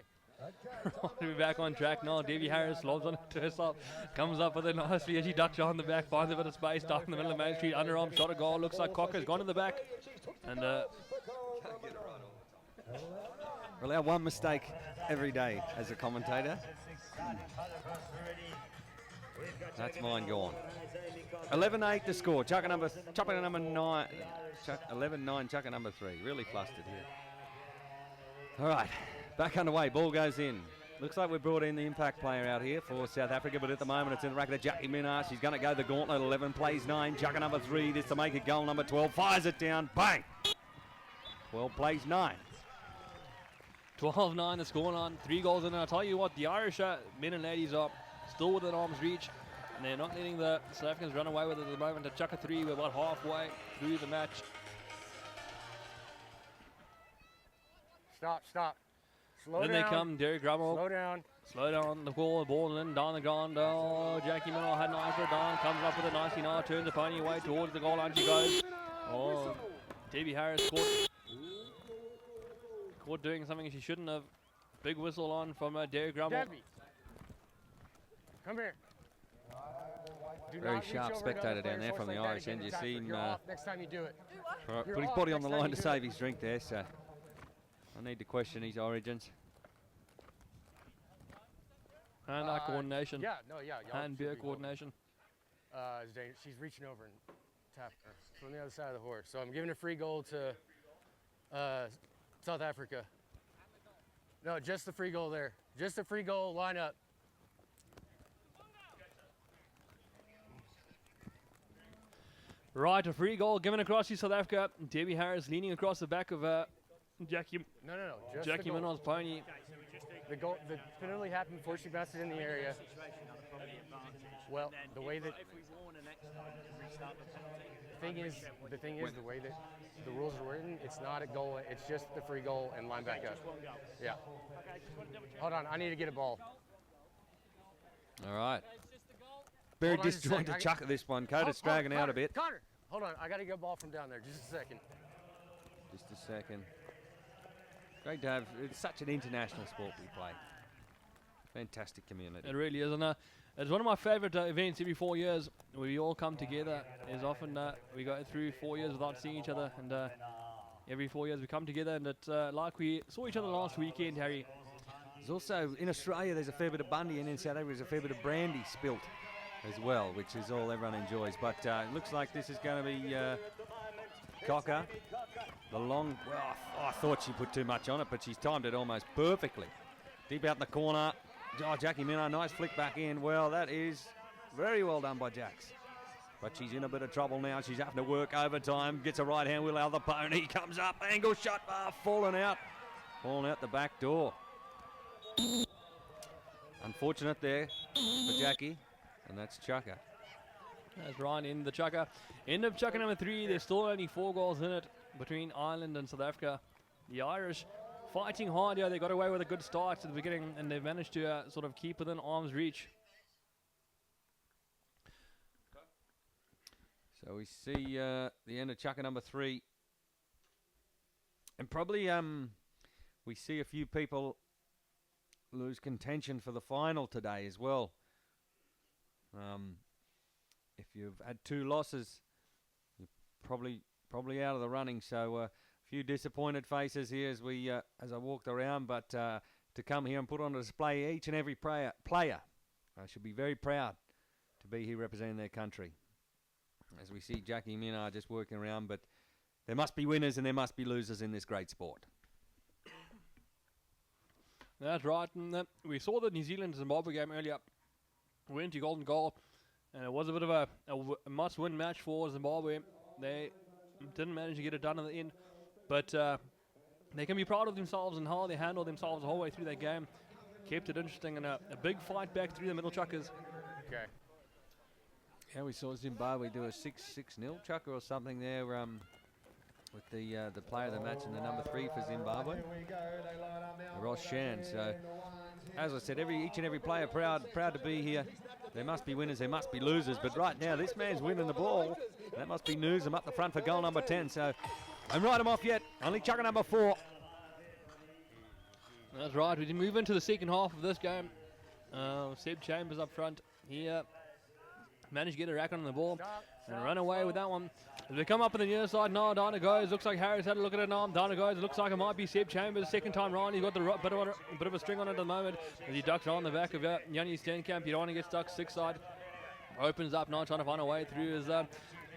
We're back on track now. Davy Harris lobs on it to herself. Comes up with a nicely as she ducks on the back, finds a bit of space down in the middle of Main Street. Underarm shot a goal. Looks like Cocker's gone to the back. And
We're allowed one mistake every day as a commentator. That's mine gone. 11-8 the score. Chucker number 9. 11-9, Chucker number 3. Really flustered here. All right, back underway. Ball goes in. Looks like we've brought in the impact player out here for South Africa, but at the moment it's in the racket of Jackie Minaj. She's going to go the gauntlet. 11 plays 9. Chucker number 3. This to make it goal number 12. Fires it down. Bang! 12 plays 9.
12-9 the score on. 3 goals in. And I'll tell you what, the Irish men and ladies are still within arm's reach. And they're not letting the South Africans run away with it at the moment. At Chucker 3, we're about halfway through the match.
Stop. Slow
Then
down.
they come, Derek Grummel.
Slow down.
The ball in, down the ground. Oh, Jackie Miller had an eye for it down. Comes up with it nicely now. Turns the pony away towards the goal line. She goes. Oh, Davy Harris caught doing something she shouldn't have. Big whistle on from Derek Grummel.
Debbie. Come here. Do
Very
not reach
sharp
over
spectator
to
down there
other
from the
players
Irish
like
end.
that
You
again.
seen
You're off next time you do it.
put his body on the line to save his drink there, so I need to question his origins.
Hand-eye coordination.
Yeah.
Hand-beer coordination.
She's reaching over and tapping her from the other side of the horse. So I'm giving a free goal to South Africa. No, just the free goal there. Just the free goal, line up.
Right, a free goal given across to South Africa. Debbie Harris leaning across the back of Jackie
No. Just
Jackie
the goal.
Minot's pony.
The goal. The penalty happened before she bounced it in the area. Well, the way that the thing is, the way that the rules are written, it's not a goal. It's just the free goal and line back up. Yeah. Hold on, I need to get a ball.
All right. Very
Hold on just a
disjointed
sec,
chuck at this one. Coda's dragging out a bit.
Connor, hold on, I got to get a ball from down there. Just a second.
Just a second. Great to have. It's such an international sport we play. Fantastic community.
It really is, and it's one of my favourite events every 4 years. We all come together. As often we go through 4 years without seeing each other, and every 4 years we come together, and it's like we saw each other last weekend, Harry.
There's also, in Australia, there's a fair bit of Bundy, and in South Africa, there's a fair bit of brandy spilt as well, which is all everyone enjoys. But it looks like this is going to be Cocker. The long, well, I thought she put too much on it, but she's timed it almost perfectly. Deep out in the corner. Oh, Jackie Minnow, nice flick back in. Well, that is very well done by Jax. But she's in a bit of trouble now. She's having to work overtime. Gets a right hand wheel out of the pony. Comes up, angle shot, falling out. Falling out the back door. Unfortunate there for Jackie. And that's Chucker.
That's Ryan in the chucker. End of chucker number 3. There's still only 4 goals in it between Ireland and South Africa. The Irish fighting hard here. They got away with a good start at the beginning, and they've managed to sort of keep within arm's reach.
So we see the end of chucker number 3. And probably we see a few people lose contention for the final today as well. If you've had 2 losses, you're probably out of the running. So a few disappointed faces here as we as I walked around, but to come here and put on display each and every player should be very proud to be here representing their country. As we see Jackie Minnow just working around, but there must be winners and there must be losers in this great sport.
That's right. And, we saw the New Zealand-Zimbabwe game earlier. Went to golden goal, and it was a bit of a must-win match for Zimbabwe. They didn't manage to get it done in the end, but they can be proud of themselves and how they handled themselves the whole way through that game. Kept it interesting, and a big fight back through the middle chuckers.
Okay.
Yeah, we saw Zimbabwe do a 6-0 chucker or something there with the player of the match and the number 3 for Zimbabwe, Ross Shan. So, as I said, each and every player proud to be here. There must be winners, there must be losers. But right now, this man's winning the ball. That must be news. I'm up the front for goal number 10. So, don't write him off yet. Only chucker number 4.
That's right. We move into the second half of this game. Seb Chambers up front. He managed to get a rack on the ball and run away with that one. As we come up on the near side now, down it goes. Looks like Harris had a look at it now. Down it goes. Looks like it might be Seb Chambers. Second time round. He's got the bit of a string on it at the moment. As he ducks around the back of Yanni Steenkamp. You don't want to get stuck 6 side. Opens up now, trying to find a way through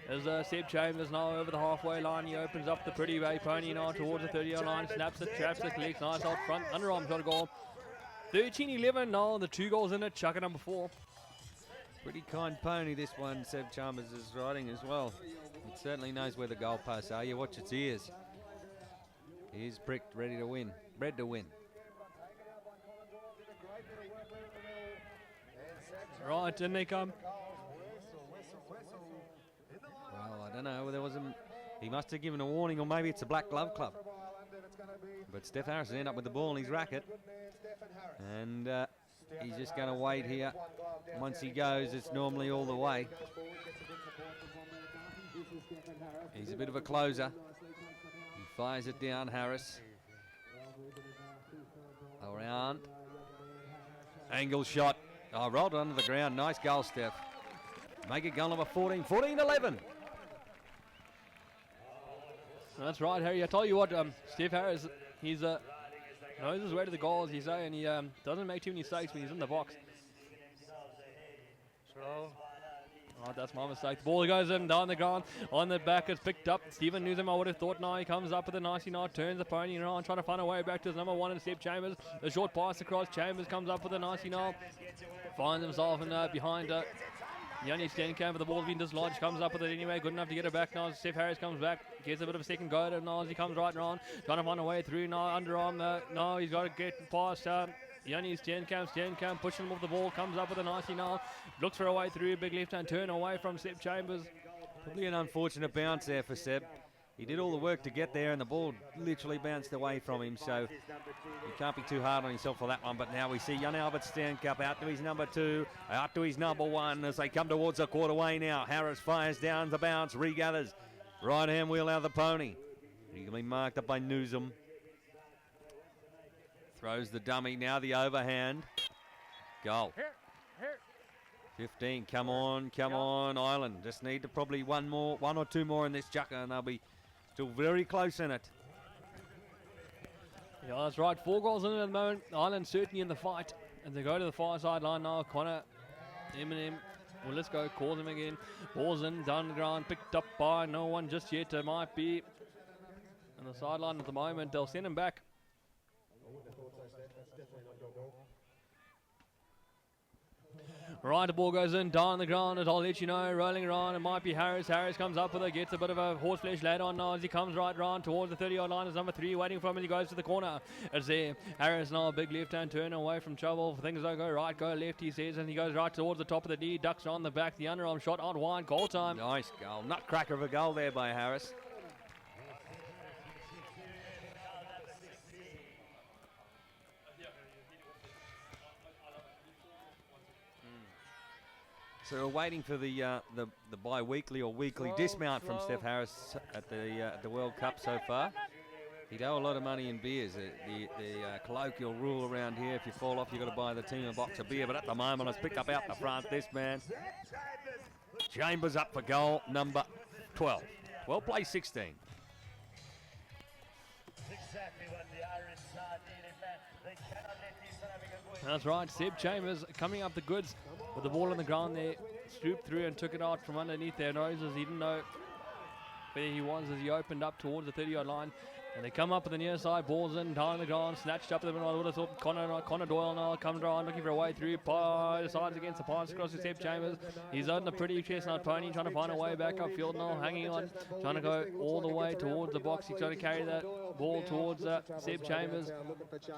as Seb Chambers now over the halfway line. He opens up the pretty bay pony now towards the 30-yard line. Snaps it, traps it, collects nice out front. Underarm shot a goal. 13-11 now. The 2 goals in it. Chucker number 4.
Pretty kind pony, this one, Seb Chalmers is riding as well. It certainly knows where the goalposts are. You watch its ears. He's pricked, ready to win. Bred to win.
Right, in they come.
Well, I don't know. There was he must have given a warning, or maybe it's a Black Glove Club. But Steph Harris will end up with the ball in his racket. And he's just going to wait here. Once he goes, it's normally all the way. He's a bit of a closer. He fires it down, Harris. Around. Angle shot. Oh, rolled it under the ground. Nice goal, Steph. Make it goal number 14. 14-11.
That's right, Harry. I tell you what, Steph Harris, he's knows his way to the goal, as you say, and he doesn't make too many mistakes when he's in the box. Oh, that's my mistake. The ball goes in, down the ground, on the back, it's picked up. Stephen Newsom, I would have thought now, he comes up with a nicey now, turns the pony around, trying to find a way back to his number 1 and Seb Chambers. The short pass across, Chambers comes up with a nicey now, finds himself in behind Yanni Stenkamp, but the ball's been dislodged, comes up with it anyway, good enough to get it back now. Steph Harris comes back, gets a bit of a second go at it now as he comes right round, trying to find a way through now, underarm, no, he's got to get past Yanni Stenkamp pushing him off the ball, comes up with a nicely now, looks for a way through, big left-hand turn away from Seb Chambers.
Probably an unfortunate bounce there for Seb. He did all the work to get there and the ball literally bounced away from him, so he can't be too hard on himself for that one. But now we see Jan Albert Stenkamp out to his number 2, out to his number 1 as they come towards the quarterway now. Harris fires down the bounce, regathers. Right hand wheel out of the pony. He can be marked up by Newsom. Throws the dummy, now the overhand. Goal. 15, come on, Ireland. Just need to probably one or two more in this chucker and they'll be still very close in it.
Yeah, that's right. 4 goals in it at the moment. Ireland certainly in the fight. And they go to the far sideline now. Connor, Eminem, well, let's go, calls him again. Ball's in, down the ground, picked up by no one just yet. It might be on the sideline at the moment. They'll send him back. Right, the ball goes in, down the ground, as I'll let you know, rolling around, it might be Harris. Harris comes up with it, gets a bit of a horseflesh lad on now as he comes right round towards the 30-yard line. Is number 3 waiting for him as he goes to the corner. It's there. Harris now, a big left-hand turn away from trouble. Things don't go right, go left, he says, and he goes right towards the top of the D, ducks on the back, the underarm shot out wide, goal time.
Nice goal, nutcracker of a goal there by Harris. So we're waiting for the bi-weekly or weekly dismount from Steph Harris at the World Cup so far. He'd owe a lot of money in beers. The colloquial rule around here, if you fall off, you've got to buy the team a box of beer. But at the moment, it's picked up out the front, this man. Chambers up for goal number 12. Well played, 16.
That's right, Seb Chambers coming up the goods with the ball on the ground there, swooped through and took it out from underneath their noses. He didn't know where he was as he opened up towards the 30-yard line. And they come up with the near side, balls in, down on the ground, snatched up. I would have thought Connor Doyle now comes around looking for a way through. Decides against the pass across to Seb Chambers. He's on a pretty chestnut pony, trying to find a way back upfield now, hanging on, trying to go all the way towards the box. He's trying to carry that ball towards Seb Chambers.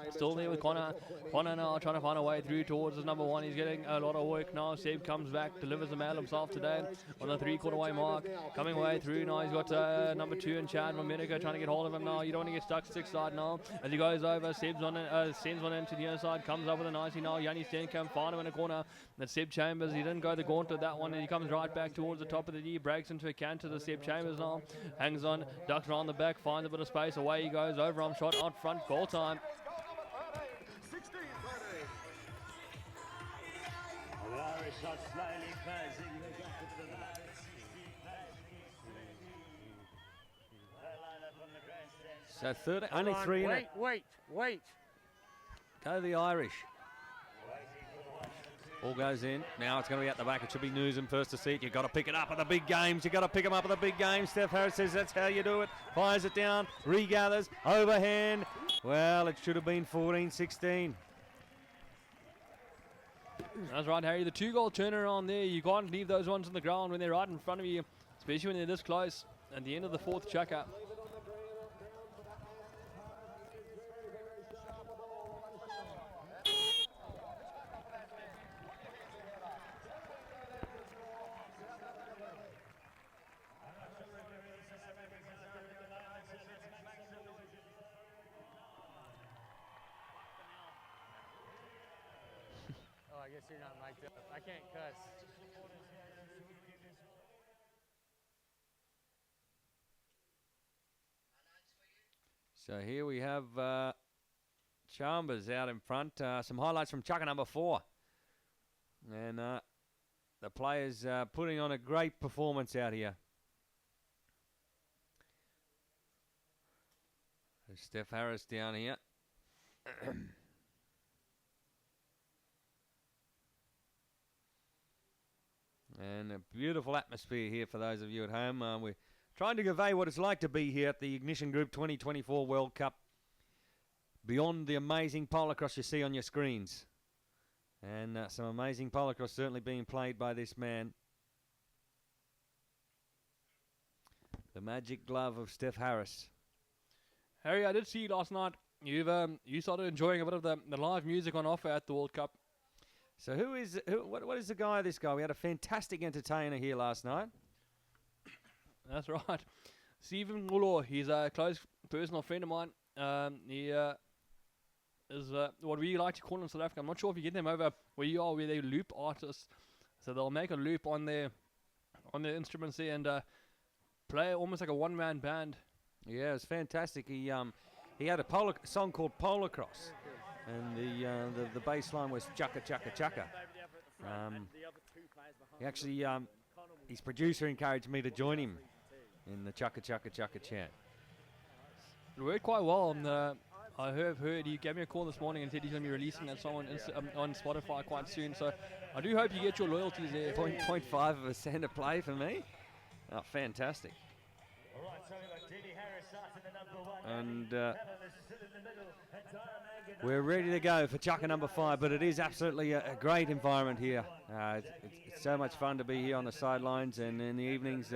Still there with Connor. Connor now trying to find a way through towards his number 1. He's getting a lot of work now. Seb comes back, delivers the mail himself today on the 3-quarter way mark. Coming way through now. He's got number 2 in Chad Momedico trying to get hold of him now. You don't want to get stuck 6 side now. As he goes over, Seb's on it, sends one into the other side, comes up with a nicey now. Yanni Stenkamp, find him in a corner. That's Seb Chambers. He didn't go the gauntlet that one, and he comes right back towards the top of the D, breaks into a canter to Seb Chambers now. Hangs on, ducks around the back, finds a bit of space. Away he goes, overarm shot out front, goal time.
So only 3 in it.
Wait.
Go the Irish. Ball goes in. Now it's going to be at the back. It should be Newsom first to see it. You've got to pick it up at the big games. You've got to pick them up at the big games. Steph Harris says that's how you do it. Fires it down. Regathers. Overhand. Well, it should have been 14-16.
That's right, Harry. The 2-goal turnaround there. You can't leave those ones on the ground when they're right in front of you, especially when they're this close. At the end of the 4th chucker.
I guess you're not mic'd up. I can't cuss.
So here we have Chambers out in front. Some highlights from chucker number 4. And the players putting on a great performance out here. There's Steph Harris down here. And a beautiful atmosphere here for those of you at home. We're trying to convey what it's like to be here at the Ignition Group 2024 World Cup. Beyond the amazing polocrosse you see on your screens. And some amazing polocrosse certainly being played by this man, The magic glove of Steph Harris.
Harry, I did see you last night. You started enjoying a bit of the live music on offer at the World Cup.
So what is the guy, this guy? We had a fantastic entertainer here last night.
That's right. Stephen Muller, he's a close personal friend of mine. He is what we like to call in South Africa. I'm not sure if you get them over where you are, where they loop artists. So they'll make a loop on their instruments there and play almost like a one-man band.
Yeah, it's fantastic. He had a song called Polocrosse, and the bass line was Chaka Chaka Chaka. He actually, his producer encouraged me to join him in the Chaka Chaka Chaka chant.
It worked quite well. I have heard he gave me a call this morning and said he's going to be releasing that song on Spotify quite soon. So I do hope you get your loyalties there.
0.5% of play for me. Oh, fantastic. And we're ready to go for Chaka number 5, but it is absolutely a great environment here. It's so much fun to be here on the sidelines, and in the evenings,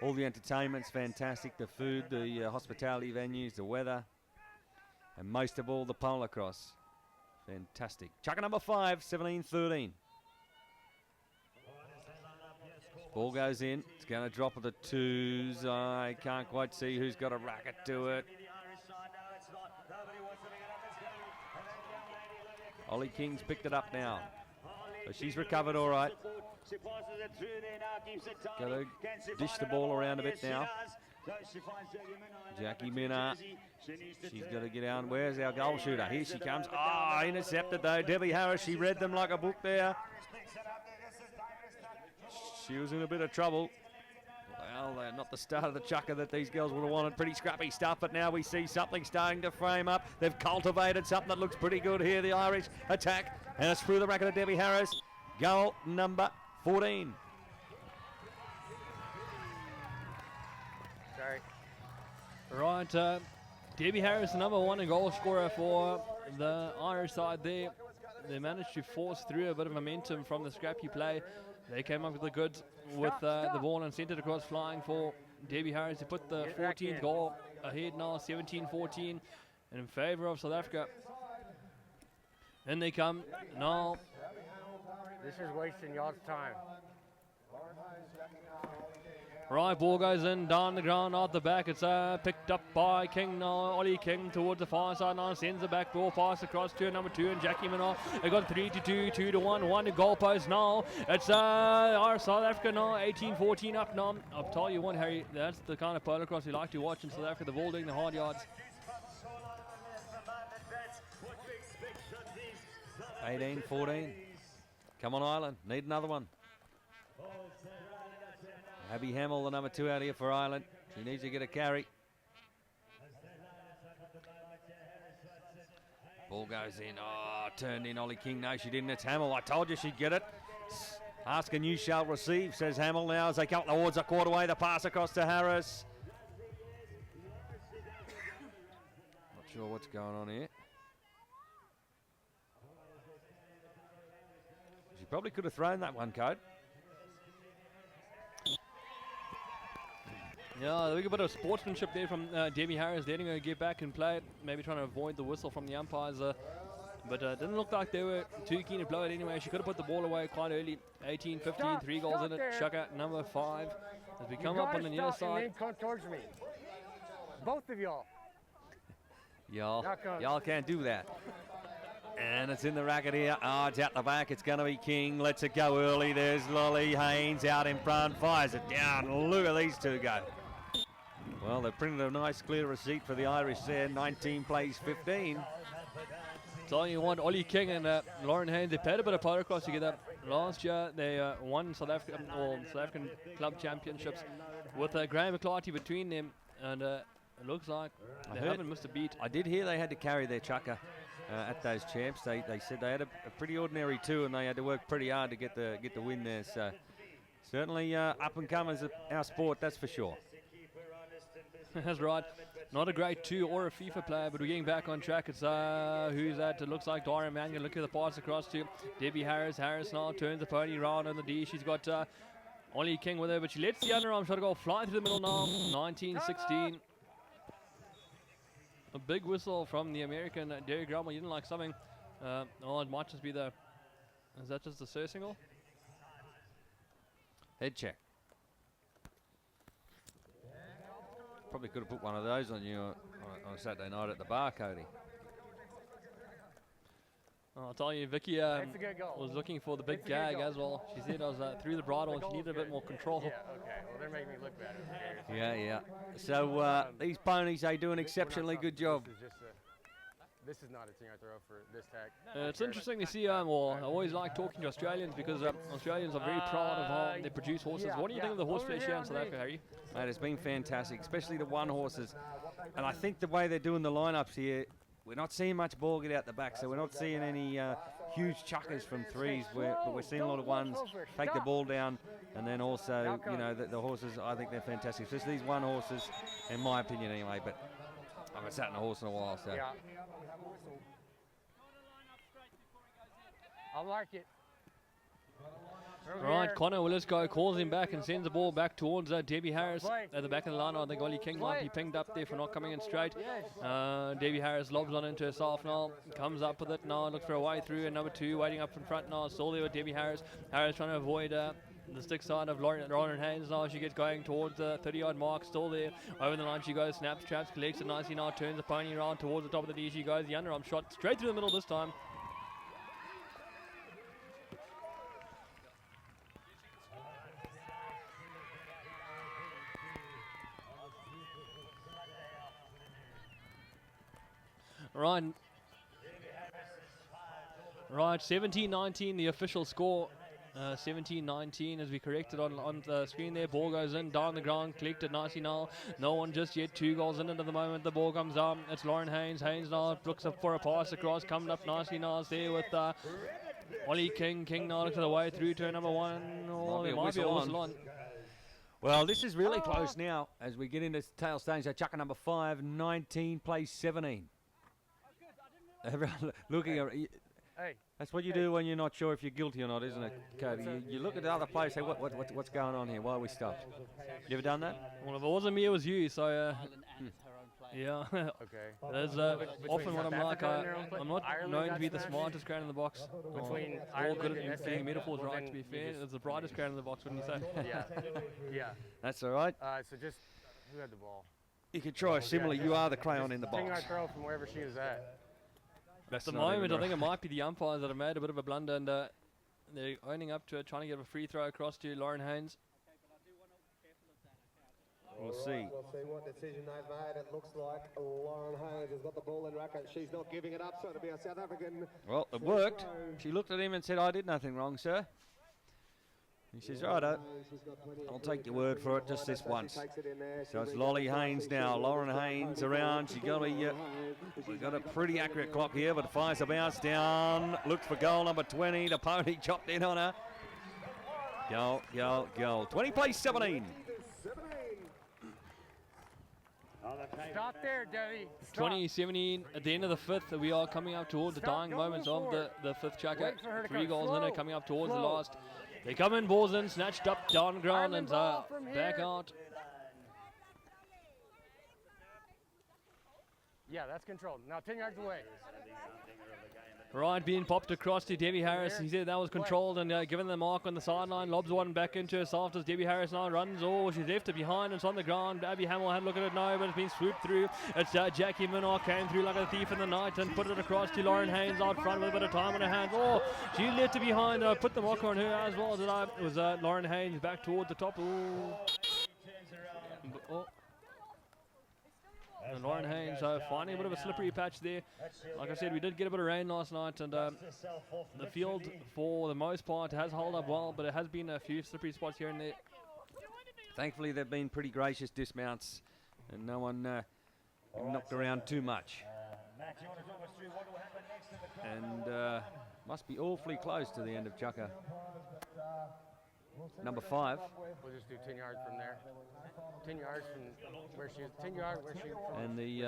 all the entertainment's fantastic, the food, the hospitality venues, the weather, and most of all, the Polocrosse. Fantastic. Chaka number 5, 17-13. Ball goes in. It's going to drop at the 2s. I can't quite see who's got a racket to it. Ollie King's picked it up now. So she's recovered all right. Got to dish the ball around a bit now. Jackie Minna. She's got to get out. Where's our goal shooter? Here she comes. Ah, intercepted though. Debbie Harris, she read them like a book there. She was in a bit of trouble. Well, not the start of the Chaka that these girls would have wanted. Pretty scrappy stuff, but now we see something starting to frame up. They've cultivated something that looks pretty good here. The Irish attack, and it's through the racket of Debbie Harris. Goal number 14.
Sorry.
Right, Debbie Harris, the number 1 goal scorer for the Irish side there. They managed to force through a bit of momentum from the scrappy play. They came up with the goods with the ball and sent it across flying for Debbie Harris to put the 14th goal ahead now, 17-14 in favour of South Africa. Then they come now.
This is wasting y'all's time.
Right, ball goes in, down the ground, out the back. It's picked up by King now. Ollie King towards the far side now. Sends the back ball pass across to number 2 and Jackie Minna. They got 3-2, 2-1, 1 to goal post now. It's our South Africa now, 18-14 up now. I'll tell you what, Harry, that's the kind of polocrosse we like to watch in South Africa. The ball doing the hard yards.
18-14. Come on, Ireland. Need another one. Abby Hamill, the number 2 out here for Ireland. She needs to get a carry. Ball goes in. Oh, turned in Ollie King. No, she didn't. It's Hamill. I told you she'd get it. Ask and you shall receive, says Hamill now as they come towards a quarter way. The pass across to Harris. Not sure what's going on here. She probably could have thrown that one, Code.
Yeah, a bit of sportsmanship there from Debbie Harris, letting her get back and play it, maybe trying to avoid the whistle from the umpires. But it didn't look like they were too keen to blow it anyway. She could have put the ball away quite early. 18-15, 3 goals in it. Chaka, number 5. As we come up on the near side.
Come towards me. Both of y'all.
Y'all can't do that. And it's in the racket here. Oh, it's out the back. It's going to be King. Lets it go early. There's Lolly Haynes out in front. Fires it down. Look at these two go. Well, they've printed a nice clear receipt for the Irish there. 19 plays 15.
So you want Ollie King and Lauren Haynes. They played a bit of polocrosse together last year. They won South African club championships with Graham McClarty between them. And it looks like they haven't missed a beat.
I did hear they had to carry their Chaka at those champs. They said they had a pretty ordinary 2 and they had to work pretty hard to get the win there. So certainly up and comers of our sport, that's for sure.
That's right. Not a great 2 or a FIFA player, but we're getting back on track. It's who's that? It looks like Dara Mangan. Look at the pass across to Debbie Harris. Harris now turns the pony round on the D. She's got Ollie King with her, but she lets the underarm shot go flying through the middle now. 19-16. A big whistle from the American Derek Grumble. You didn't like something. Oh, it might just be the... Is that just the Sir single?
Head check. Probably could have put one of those on you on a Saturday night at the bar, Cody.
I'll tell you, Vicky was looking for the big gag as well. She said I was through the bridle and she needed a bit more control.
Yeah, okay. Well, they're making me look bad.
Yeah. So these ponies, they do an exceptionally good job.
This is not a 10-yard throw for this tack.
It's interesting to see, well, I always like talking to Australians because Australians are very proud of how they produce horses. What do you think of the horse flesh here in South Africa, Harry?
Mate, it's been fantastic, especially the one horses. And I think the way they're doing the lineups here, we're not seeing much ball get out the back, so we're not seeing any huge chuckers from threes, but we're seeing a lot of ones take the ball down, and then also, you know, the horses, I think they're fantastic. Especially these one horses, in my opinion anyway, but I haven't sat in a horse in a while, so.
Yeah. I like it.
Right, Connor Willisco calls him back and sends the ball back towards Debbie Harris at the back of the line. I think Ollie King might be pinged up there for not coming in straight. Debbie Harris lobs on into herself now, comes up with it now, looks for a way through, and number 2 waiting up in front now, still there with Debbie Harris. Harris trying to avoid the stick side of Lauren Haynes now. She gets going towards the 30-yard mark, still there. Over the line she goes, snaps, traps, collects it nicely now, turns the pony around towards the top of the D. She goes, the underarm shot straight through the middle this time. Right, 17-19 the official score. 17-19 as we corrected on the screen there. Ball goes in, down the ground, collected nicely now. No one just yet. 2 goals in at the moment. The ball comes down. It's Lauren Haynes. Haynes now looks up for a pass across. Coming up nicely now. It's there with Ollie King. King now looks the way through to number 1. Oh, there might be a whistle on.
Well, this is really close now as we get into tail stage. So chucker number 5, 19 plays 17. Everyone looking at that's what you do when you're not sure if you're guilty or not, isn't it, Cody? You look at the other players, say, what's going on here? Why are we stopped? You ever done that?
Well, if it wasn't me, it was you. So, yeah.
Okay.
That's often what I'm like. I'm not known to be the smartest crowd in the box.
Between
all good at getting metaphors right, to be fair. It's the brightest crowd in the box, wouldn't you say?
Yeah.
That's all right.
So just, who had the ball?
You could try a simile. You are the crayon in the box.
10-yard throw from wherever she was at.
At the moment, I think it might be the umpires that have made a bit of a blunder, and they're owning up to it, trying to get a free throw across to Lauren Haynes.
We'll see.
We'll see what decision they've made. It looks like Lauren Haynes has got the ball in racket. She's not giving it up, so it'll be a South African.
Well, it worked. She looked at him and said, I did nothing wrong, sir. He says, righto, I'll take your word for it just this once. So it's Lolly Haynes now. Lauren Haynes around. We've got a pretty accurate clock here, but fires a bounce down. Looks for goal number 20. The pony chopped in on her. Goal. 20 plays 17.
Stop there, Debbie.
20-17 at the end of the 5th. We are coming up towards the dying moments of the 5th chucker. 3 goals in it, coming up towards the last. They come in, balls in, snatched up, down ground, and back out.
Yeah, that's controlled. Now 10 yards away.
Right, being popped across to Debbie Harris. He said that was controlled and given the mark on the sideline. Lobs one back into herself as Debbie Harris now runs. Oh, she's left it behind. It's on the ground. Abby Hamill had a look at it now, but it's been swooped through. It's Jackie Minnow came through like a thief in the night and put it across to Lauren Haynes out front with a bit of time on her hands. Oh, she left it behind. Put the marker on her as well. It was Lauren Haynes back towards the top. Oh. And Lauren Haynes finding a bit of a slippery patch there. Like I said, we did get a bit of rain last night, and the field, for the most part, has held up well, but it has been a few slippery spots here and there.
Thankfully, they've been pretty gracious dismounts, and no one knocked around too much. And must be awfully close to the end of chucker. Number 5.
We'll just do 10 yards from there. 10 yards from where she is. 10 yards where she.
And the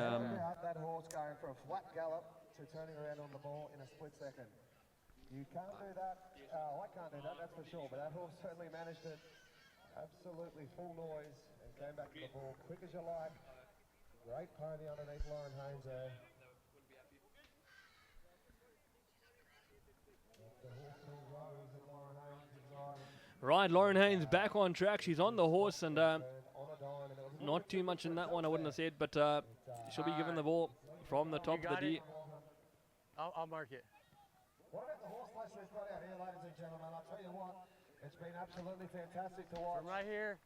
that horse going from a flat gallop to turning around on the ball in a split second. You can't do that. I can't do that, that's for sure. But that horse certainly managed it Absolutely full noise and came back to the ball quick as you like. Great pony underneath Lauren Haynes there.
Right, Lauren Haynes back on track. She's on the horse, and not too much in that one, I wouldn't have said, but she'll be given the ball from the top of the D.
I'll mark it.
What about the horse place we've got out here, ladies and gentlemen? I'll tell you what, it's been absolutely fantastic to watch.
From right here.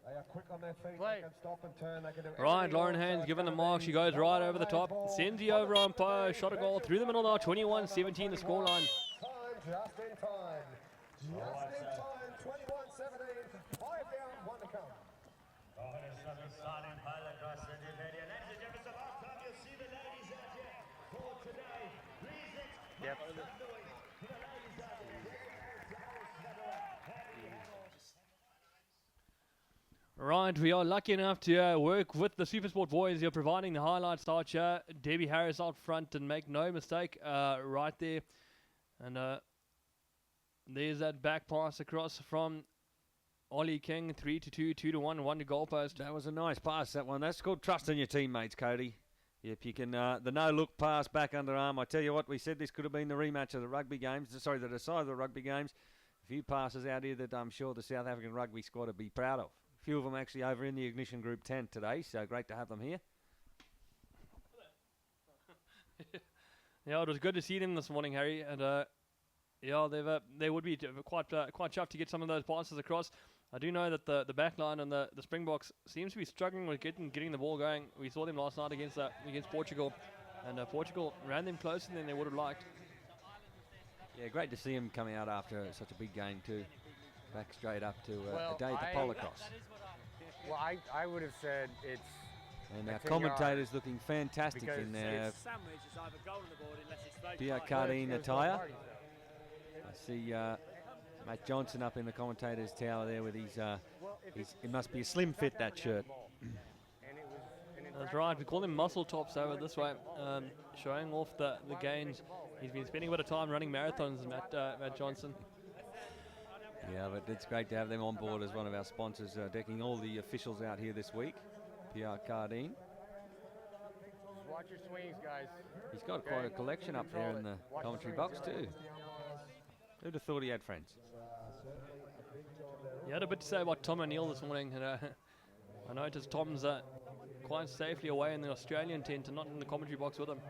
They are quick on their feet.
Play.
They can stop and turn. They can do
Right,
everything
Lauren
also.
Haynes
It's
given the
gonna
mark.
be
She goes right over the
Haynes
top.
ball.
Sends you over on post. Shot a goal through the middle now. 21-17 the scoreline.
Just in time. Just in time. 21-17. 5 down, 1 to come.
Starting Polocrosse and Ladies and gentlemen, it's the last time you'll see the ladies out here for today. Please let's
Yep.
make some noise for the ladies out there.
Right, we are lucky enough to work with the Supersport boys. You're providing the highlights out here. Debbie Harris out front, and make no mistake, right there. And there's that back pass across from Ollie King, 3-2, 2-1, 1 to goalpost.
That was a nice pass, that one. That's called trust in your teammates, Cody. If you can, the no-look pass back underarm. I tell you what, we said this could have been the rematch of the rugby games. Sorry, the decide of the rugby games. A few passes out here that I'm sure the South African rugby squad would be proud of. A few of them actually over in the Ignition Group tent today, so great to have them here.
Yeah, it was good to see them this morning, Harry. And yeah, they would be quite chuffed to get some of those passes across. I do know that the back line and the Springboks seems to be struggling with getting the ball going. We saw them last night against Portugal, and Portugal ran them closer than they would have liked.
Yeah, great to see them coming out after such a big game too. Back straight up to
Well,
a day at the Polocrosse.
Well, I would have said it's
And our
a 10
commentators looking fantastic
because
in their
Sandwich is either goal on the board unless it's straight
Pierre
play.
Cardine
There's
attire.
parties, though.
I see Matt Johnson up in the commentators' tower there with his, it must be a slim fit, that shirt.
And it was an
That's right. We call them muscle tops over this way, showing off the gains. He's been spending a bit of time running marathons, Matt Johnson.
Yeah, but it's great to have them on board as one of our sponsors, decking all the officials out here this week. Pierre Cardine.
Just watch your swings, guys.
He's got quite a collection up there in the commentary box too. Who'd have thought he had friends?
You had a bit to say about Tom O'Neill this morning. And, I noticed Tom's quite safely away in the Australian tent and not in the commentary box with him.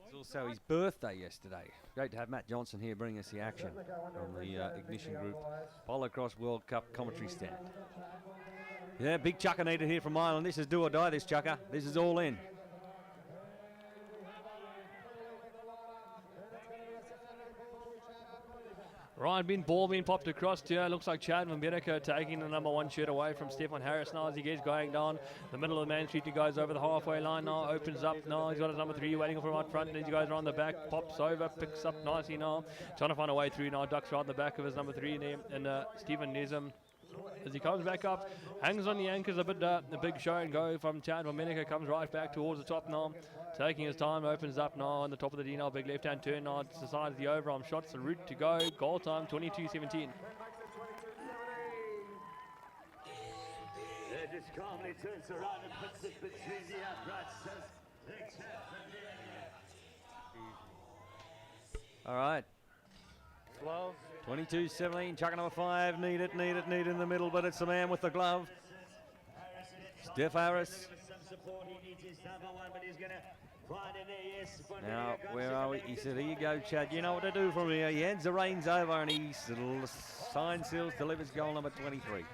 It's also his birthday yesterday. Great to have Matt Johnson here bringing us the action from the Ignition Group Polocrosse World Cup commentary stand. Yeah, big chucker needed here from Ireland. This is do or die, this chucker. This is all in.
Right, ball being popped across to looks like Chad Van Beneker taking the number 1 shirt away from Stefan Harris now as he gets going down the middle of the Main Street. He goes over the halfway line now, opens up now. He's got his number 3 waiting for him out front, and he goes around the back, pops over, picks up nicely now, trying to find a way through now. Ducks around the back of his number 3 name, and Stephen Nesum. As he comes back up, hangs on the anchors a bit. The big show and go from Chad Van Beneker comes right back towards the top now. Taking his time, opens up now on the top of the D now. Big left-hand turn now. Decides the overarm shot's the route to go. Goal time, 22-17.
Just calmly turns around and puts it between the uprights. Says,
All right.
Slow.
22-17, chucker number 5, need it in the middle, but it's the man with the glove. Steph Harris. Now, where are we? He said, here you go, Chad, you know what to do from here. He hands the reins over and he sign seals, delivers goal number 23.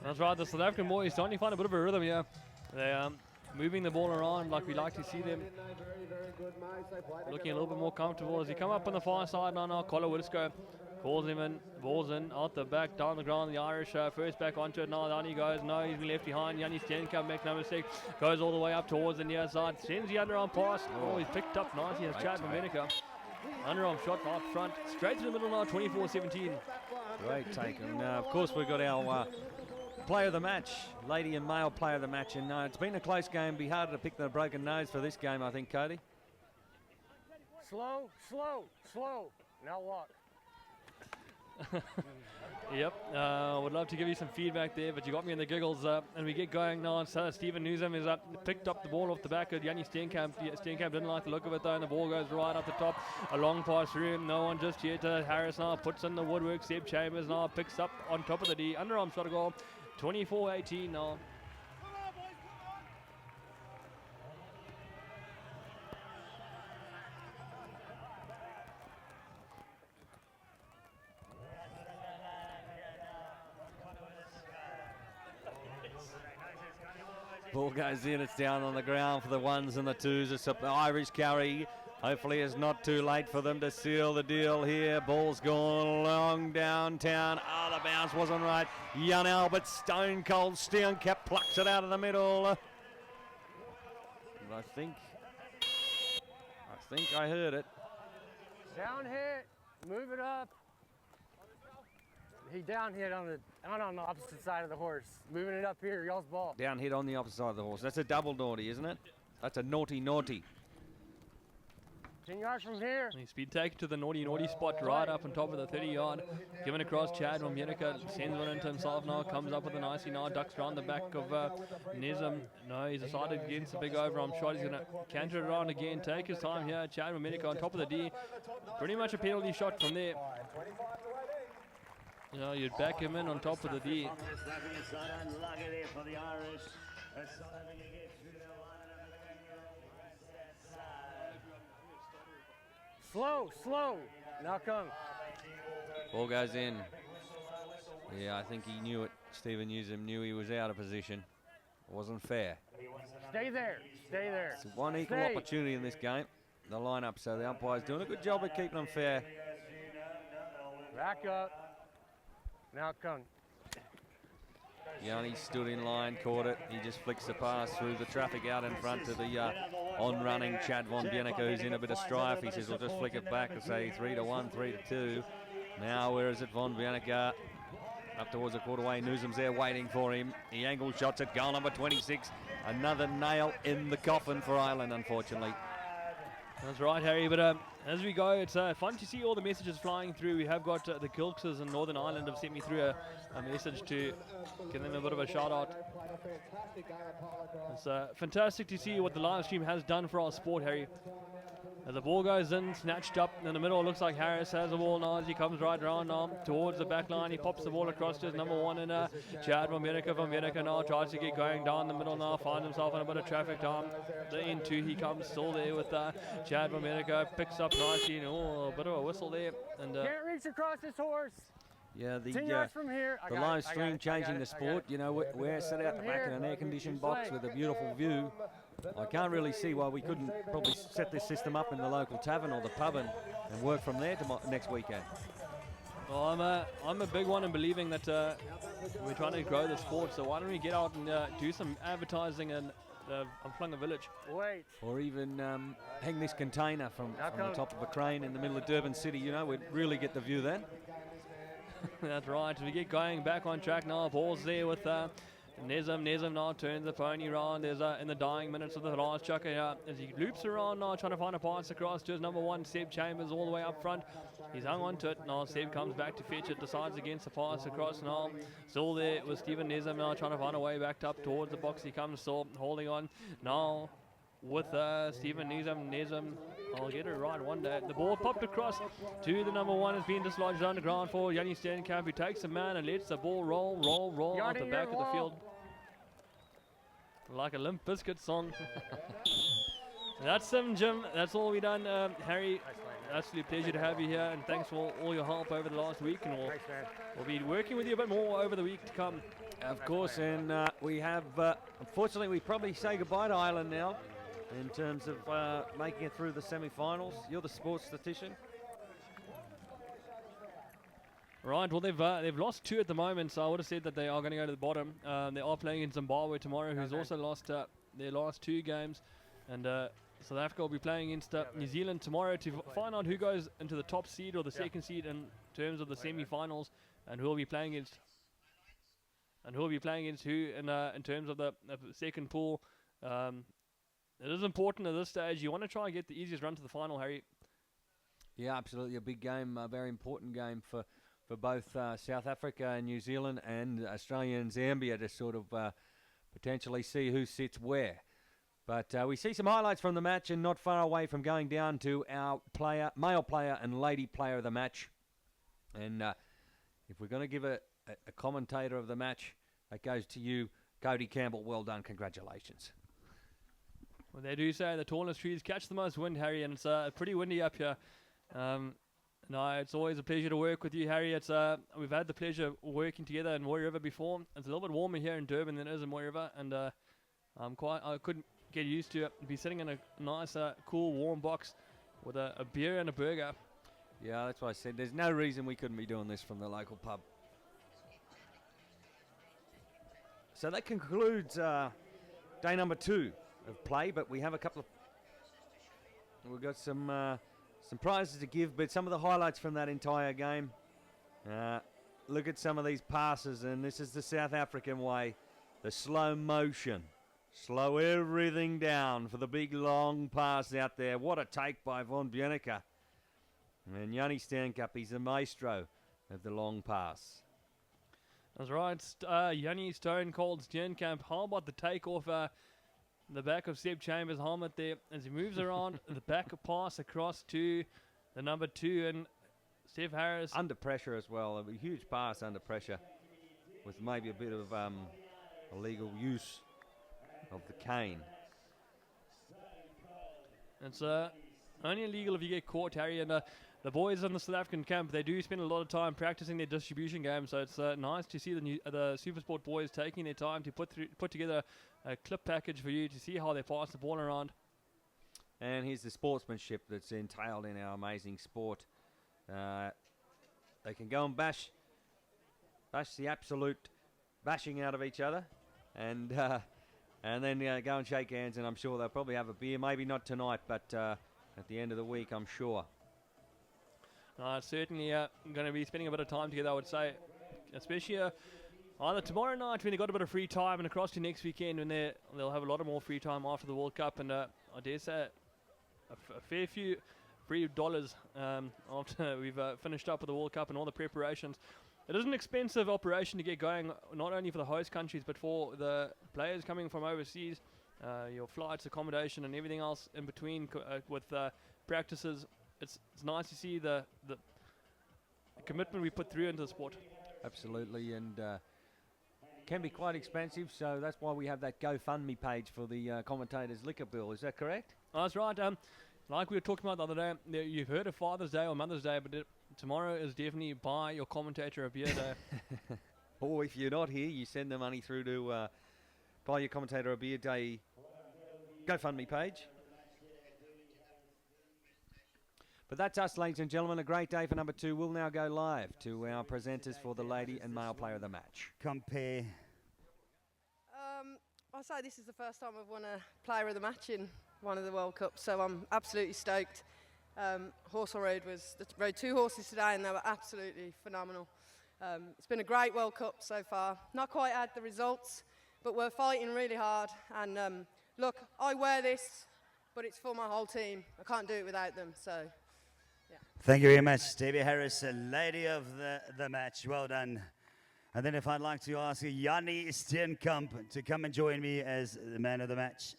That's right, the South African boys starting to find a bit of a rhythm here. They're moving the ball around like we like to see them. Looking a little bit more comfortable as he come up on the far side now. Collar Willisco calls him in, balls in, out the back, down the ground. The Irish first back onto it now. Down he goes. No, he's been left behind. Yanni Stenkamp, make no mistake, goes all the way up towards the near side. Sends the underarm pass. Oh, he's picked up nicely as Chad Van Beneker. Underarm shot out front, straight to the middle now, 24-17.
Great take. And of course, we've got our player of the match, lady and male player of the match. And it's been a close game. Be harder to pick than a broken nose for this game, I think, Cody.
Slow, slow, slow. Now walk.
Yep, would love to give you some feedback there, but you got me in the giggles, and we get going now. So Stephen Newsom is picked up the ball off the back of Yanni Steenkamp. Steenkamp didn't like the look of it though, and the ball goes right up the top. A long pass through, no one just yet. Harris now puts in the woodwork. Seb Chambers now picks up on top of the D. Underarm shot a goal, 24-18 now.
Ball goes in, it's down on the ground for the ones and the twos. It's an Irish carry. Hopefully it's not too late for them to seal the deal here. Ball's gone long downtown. The bounce wasn't right. Jan Albert, stone cold Steenkamp plucks it out of the middle. And I think I heard it.
Down hit, move it up. He down hit on the opposite side of the horse. Moving it up here, y'all's ball.
Down hit on the opposite side of the horse. That's a double naughty, isn't it? That's a naughty.
10 yards from here.
He's been taken to the naughty spot right up on top of the 30-yard. Given across, Chad from Unica sends one into himself now, comes up with an icy now, ducks around the back of Nizam. No, he's decided against a big overarm shot. He's going to canter it around again, take his time here. Chad from Unica on top of the D. Pretty much a penalty shot from there. You know, you'd back him in on top of the D.
Slow. Now come.
Ball goes in. Yeah, I think he knew it. Stephen Newsom knew he was out of position. It wasn't fair.
Stay there.
It's one equal opportunity in this game. The lineup, so the umpire's doing a good job of keeping them fair.
Back up. Now come.
Yanni stood in line, caught it. He just flicks the pass through the traffic out in front to the on-running Chad von Bienica, who's in a bit of strife. He says, we'll just flick it back and say 3-1, 3-2. Now, where is it? Von Bienica up towards the quarterway. Newsom's there waiting for him. He angle shots at goal number 26. Another nail in the coffin for Ireland, unfortunately.
That's right, Harry, but as we go, it's fun to see all the messages flying through. We have got the Kilkses in Northern Ireland have sent me through a message to give them a bit of a shout out. It's fantastic to see what the live stream has done for our sport, Harry. As the ball goes in, snatched up in the middle, looks like Harris has the ball now as he comes right around now towards the back line. He pops the ball across to his number one, and Chad von Bienica now tries to get going down the middle now, finds himself in a bit of traffic down the end two. He comes still there with Chad von Bienica, picks up nicely, and a bit of a whistle there. And
can't reach across this horse.
Yeah,
10 yards from here.
The live stream changing the sport. You know, we're set out the back in an air-conditioned box with a beautiful view. I can't really see why we couldn't probably set this system up in the local tavern or the pub and work from there next weekend.
Well, I'm a big one in believing that we're trying to grow the sport, so why don't we get out and do some advertising and unplug the village.
Wait.
Or even hang this container from the top of a crane in the middle of Durban City. You know, we'd really get the view then.
That's right. We get going back on track now. Ball's there with Nizam. Nizam now turns the pony around. There's in the dying minutes of the last chucker as he loops around now, trying to find a pass across to his number one, Seb Chambers, all the way up front. He's hung on to it. Now Seb comes back to fetch it, decides against the pass across now. Still there with Stephen Nizam now trying to find a way back up towards the box. He comes still holding on now with Stephen Nizam. I'll get it right one day. The ball popped across to the number one. It's been dislodged on the ground for Yanni Steenkamp, who takes a man and lets the ball roll off the back of the field. Like a Limp Bizkit song. That's Jim. That's all we done. Harry, absolute pleasure to have you here, and thanks for all your help over the last week. And we'll be working with you a bit more over the week to come.
Of course, and we have, unfortunately, we probably say goodbye to Ireland now in terms of making it through the semi-finals. You're the sports statistician.
Right, well, they've lost two at the moment, so I would have said that they are going to go to the bottom. They are playing in Zimbabwe tomorrow, who's also lost their last two games. And South Africa will be playing against New Zealand tomorrow to find out who goes into the top seed or the second seed in terms of the semi-finals, and who will be playing against. And who will be playing against who in terms of the second pool. It is important at this stage. You want to try and get the easiest run to the final, Harry.
Yeah, absolutely. A big game, a very important game for for both South Africa and New Zealand and Australia and Zambia to sort of potentially see who sits where. But we see some highlights from the match, and not far away from going down to our male player and lady player of the match. And if we're going to give a commentator of the match, that goes to you, Cody Campbell. Well done, congratulations.
Well, they do say the tallest trees catch the most wind, Harry, and it's pretty windy up here. No, it's always a pleasure to work with you, Harry. It's we've had the pleasure of working together in Moy River before. It's a little bit warmer here in Durban than it is in Moy River, and I couldn't get used to it. Be sitting in a nice, cool, warm box with a beer and a burger.
Yeah, that's why I said there's no reason we couldn't be doing this from the local pub. So that concludes day number 2 of play, but we have a couple of... We've got some prizes to give, but some of the highlights from that entire game. Look at some of these passes, and this is the South African way. The slow motion. Slow everything down for the big long pass out there. What a take by Von Bienica. And Yanni Steenkamp, he's the maestro of the long pass.
That's right. Yanni Stone Cold Steenkamp. How about the take off the back of Seb Chambers' helmet there as he moves around the back pass across to the number 2 and Steph Harris.
Under pressure as well. A huge pass under pressure with maybe a bit of illegal use of the cane.
It's only illegal if you get caught, Harry, and the boys in the South African camp, they do spend a lot of time practicing their distribution game, so it's nice to see the Supersport boys taking their time to put together a clip package for you to see how they pass the ball around.
And here's the sportsmanship that's entailed in our amazing sport. They can go and bash the absolute bashing out of each other, and then go and shake hands, and I'm sure they'll probably have a beer. Maybe not tonight, but at the end of the week, I'm sure.
Certainly going to be spending a bit of time together, I would say, especially either tomorrow night when they've got a bit of free time and across to next weekend when they'll have a lot of more free time after the World Cup, and I dare say a fair few free dollars after we've finished up with the World Cup and all the preparations. It is an expensive operation to get going, not only for the host countries but for the players coming from overseas. Your flights, accommodation and everything else in between with practices. It's nice to see the commitment we put through into the sport.
Absolutely, and can be quite expensive, so that's why we have that GoFundMe page for the commentators' liquor bill. Is that correct?
Oh, that's right. Like we were talking about the other day, you've heard of Father's Day or Mother's Day, but tomorrow is definitely buy your commentator a beer day.
Or if you're not here, you send the money through to buy your commentator a beer day GoFundMe page. But that's us, ladies and gentlemen. A great day for number 2. We'll now go live to our presenters for the lady and male player of the match.
Compare. I'll say this is the first time I've won a player of the match in one of the World Cups, so I'm absolutely stoked. Horse I rode 2 horses today and they were absolutely phenomenal. It's been a great World Cup so far. Not quite had the results, but we're fighting really hard. And look, I wear this, but it's for my whole team. I can't do it without them, so... yeah.
Thank you very much, Stevie Harris, lady of the match. Well done. And then if I'd like to ask Yanni Steenkamp to come and join me as the man of the match.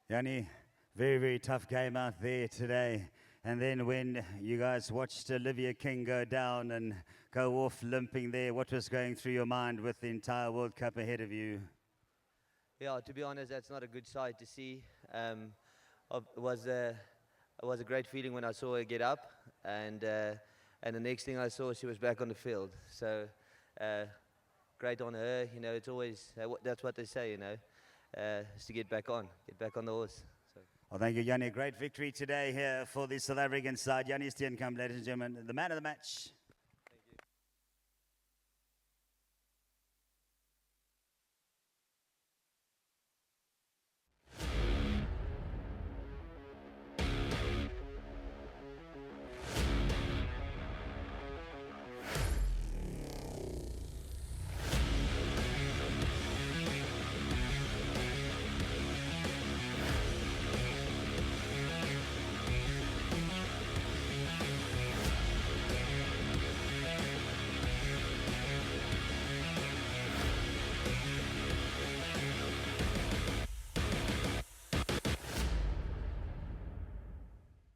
Yanni, very, very tough game out there today. And then when you guys watched Olivia King go down and go off limping there, what was going through your mind with the entire World Cup ahead of you?
Yeah, to be honest, that's not a good sight to see. It was a great feeling when I saw her get up, and the next thing I saw, she was back on the field. So great on her. You know, it's always that's what they say. You know, is to get back on the horse. So.
Well, thank you, Yanni. Great victory today here for the South African side. Yanni Steenkamp, ladies and gentlemen, the man of the match.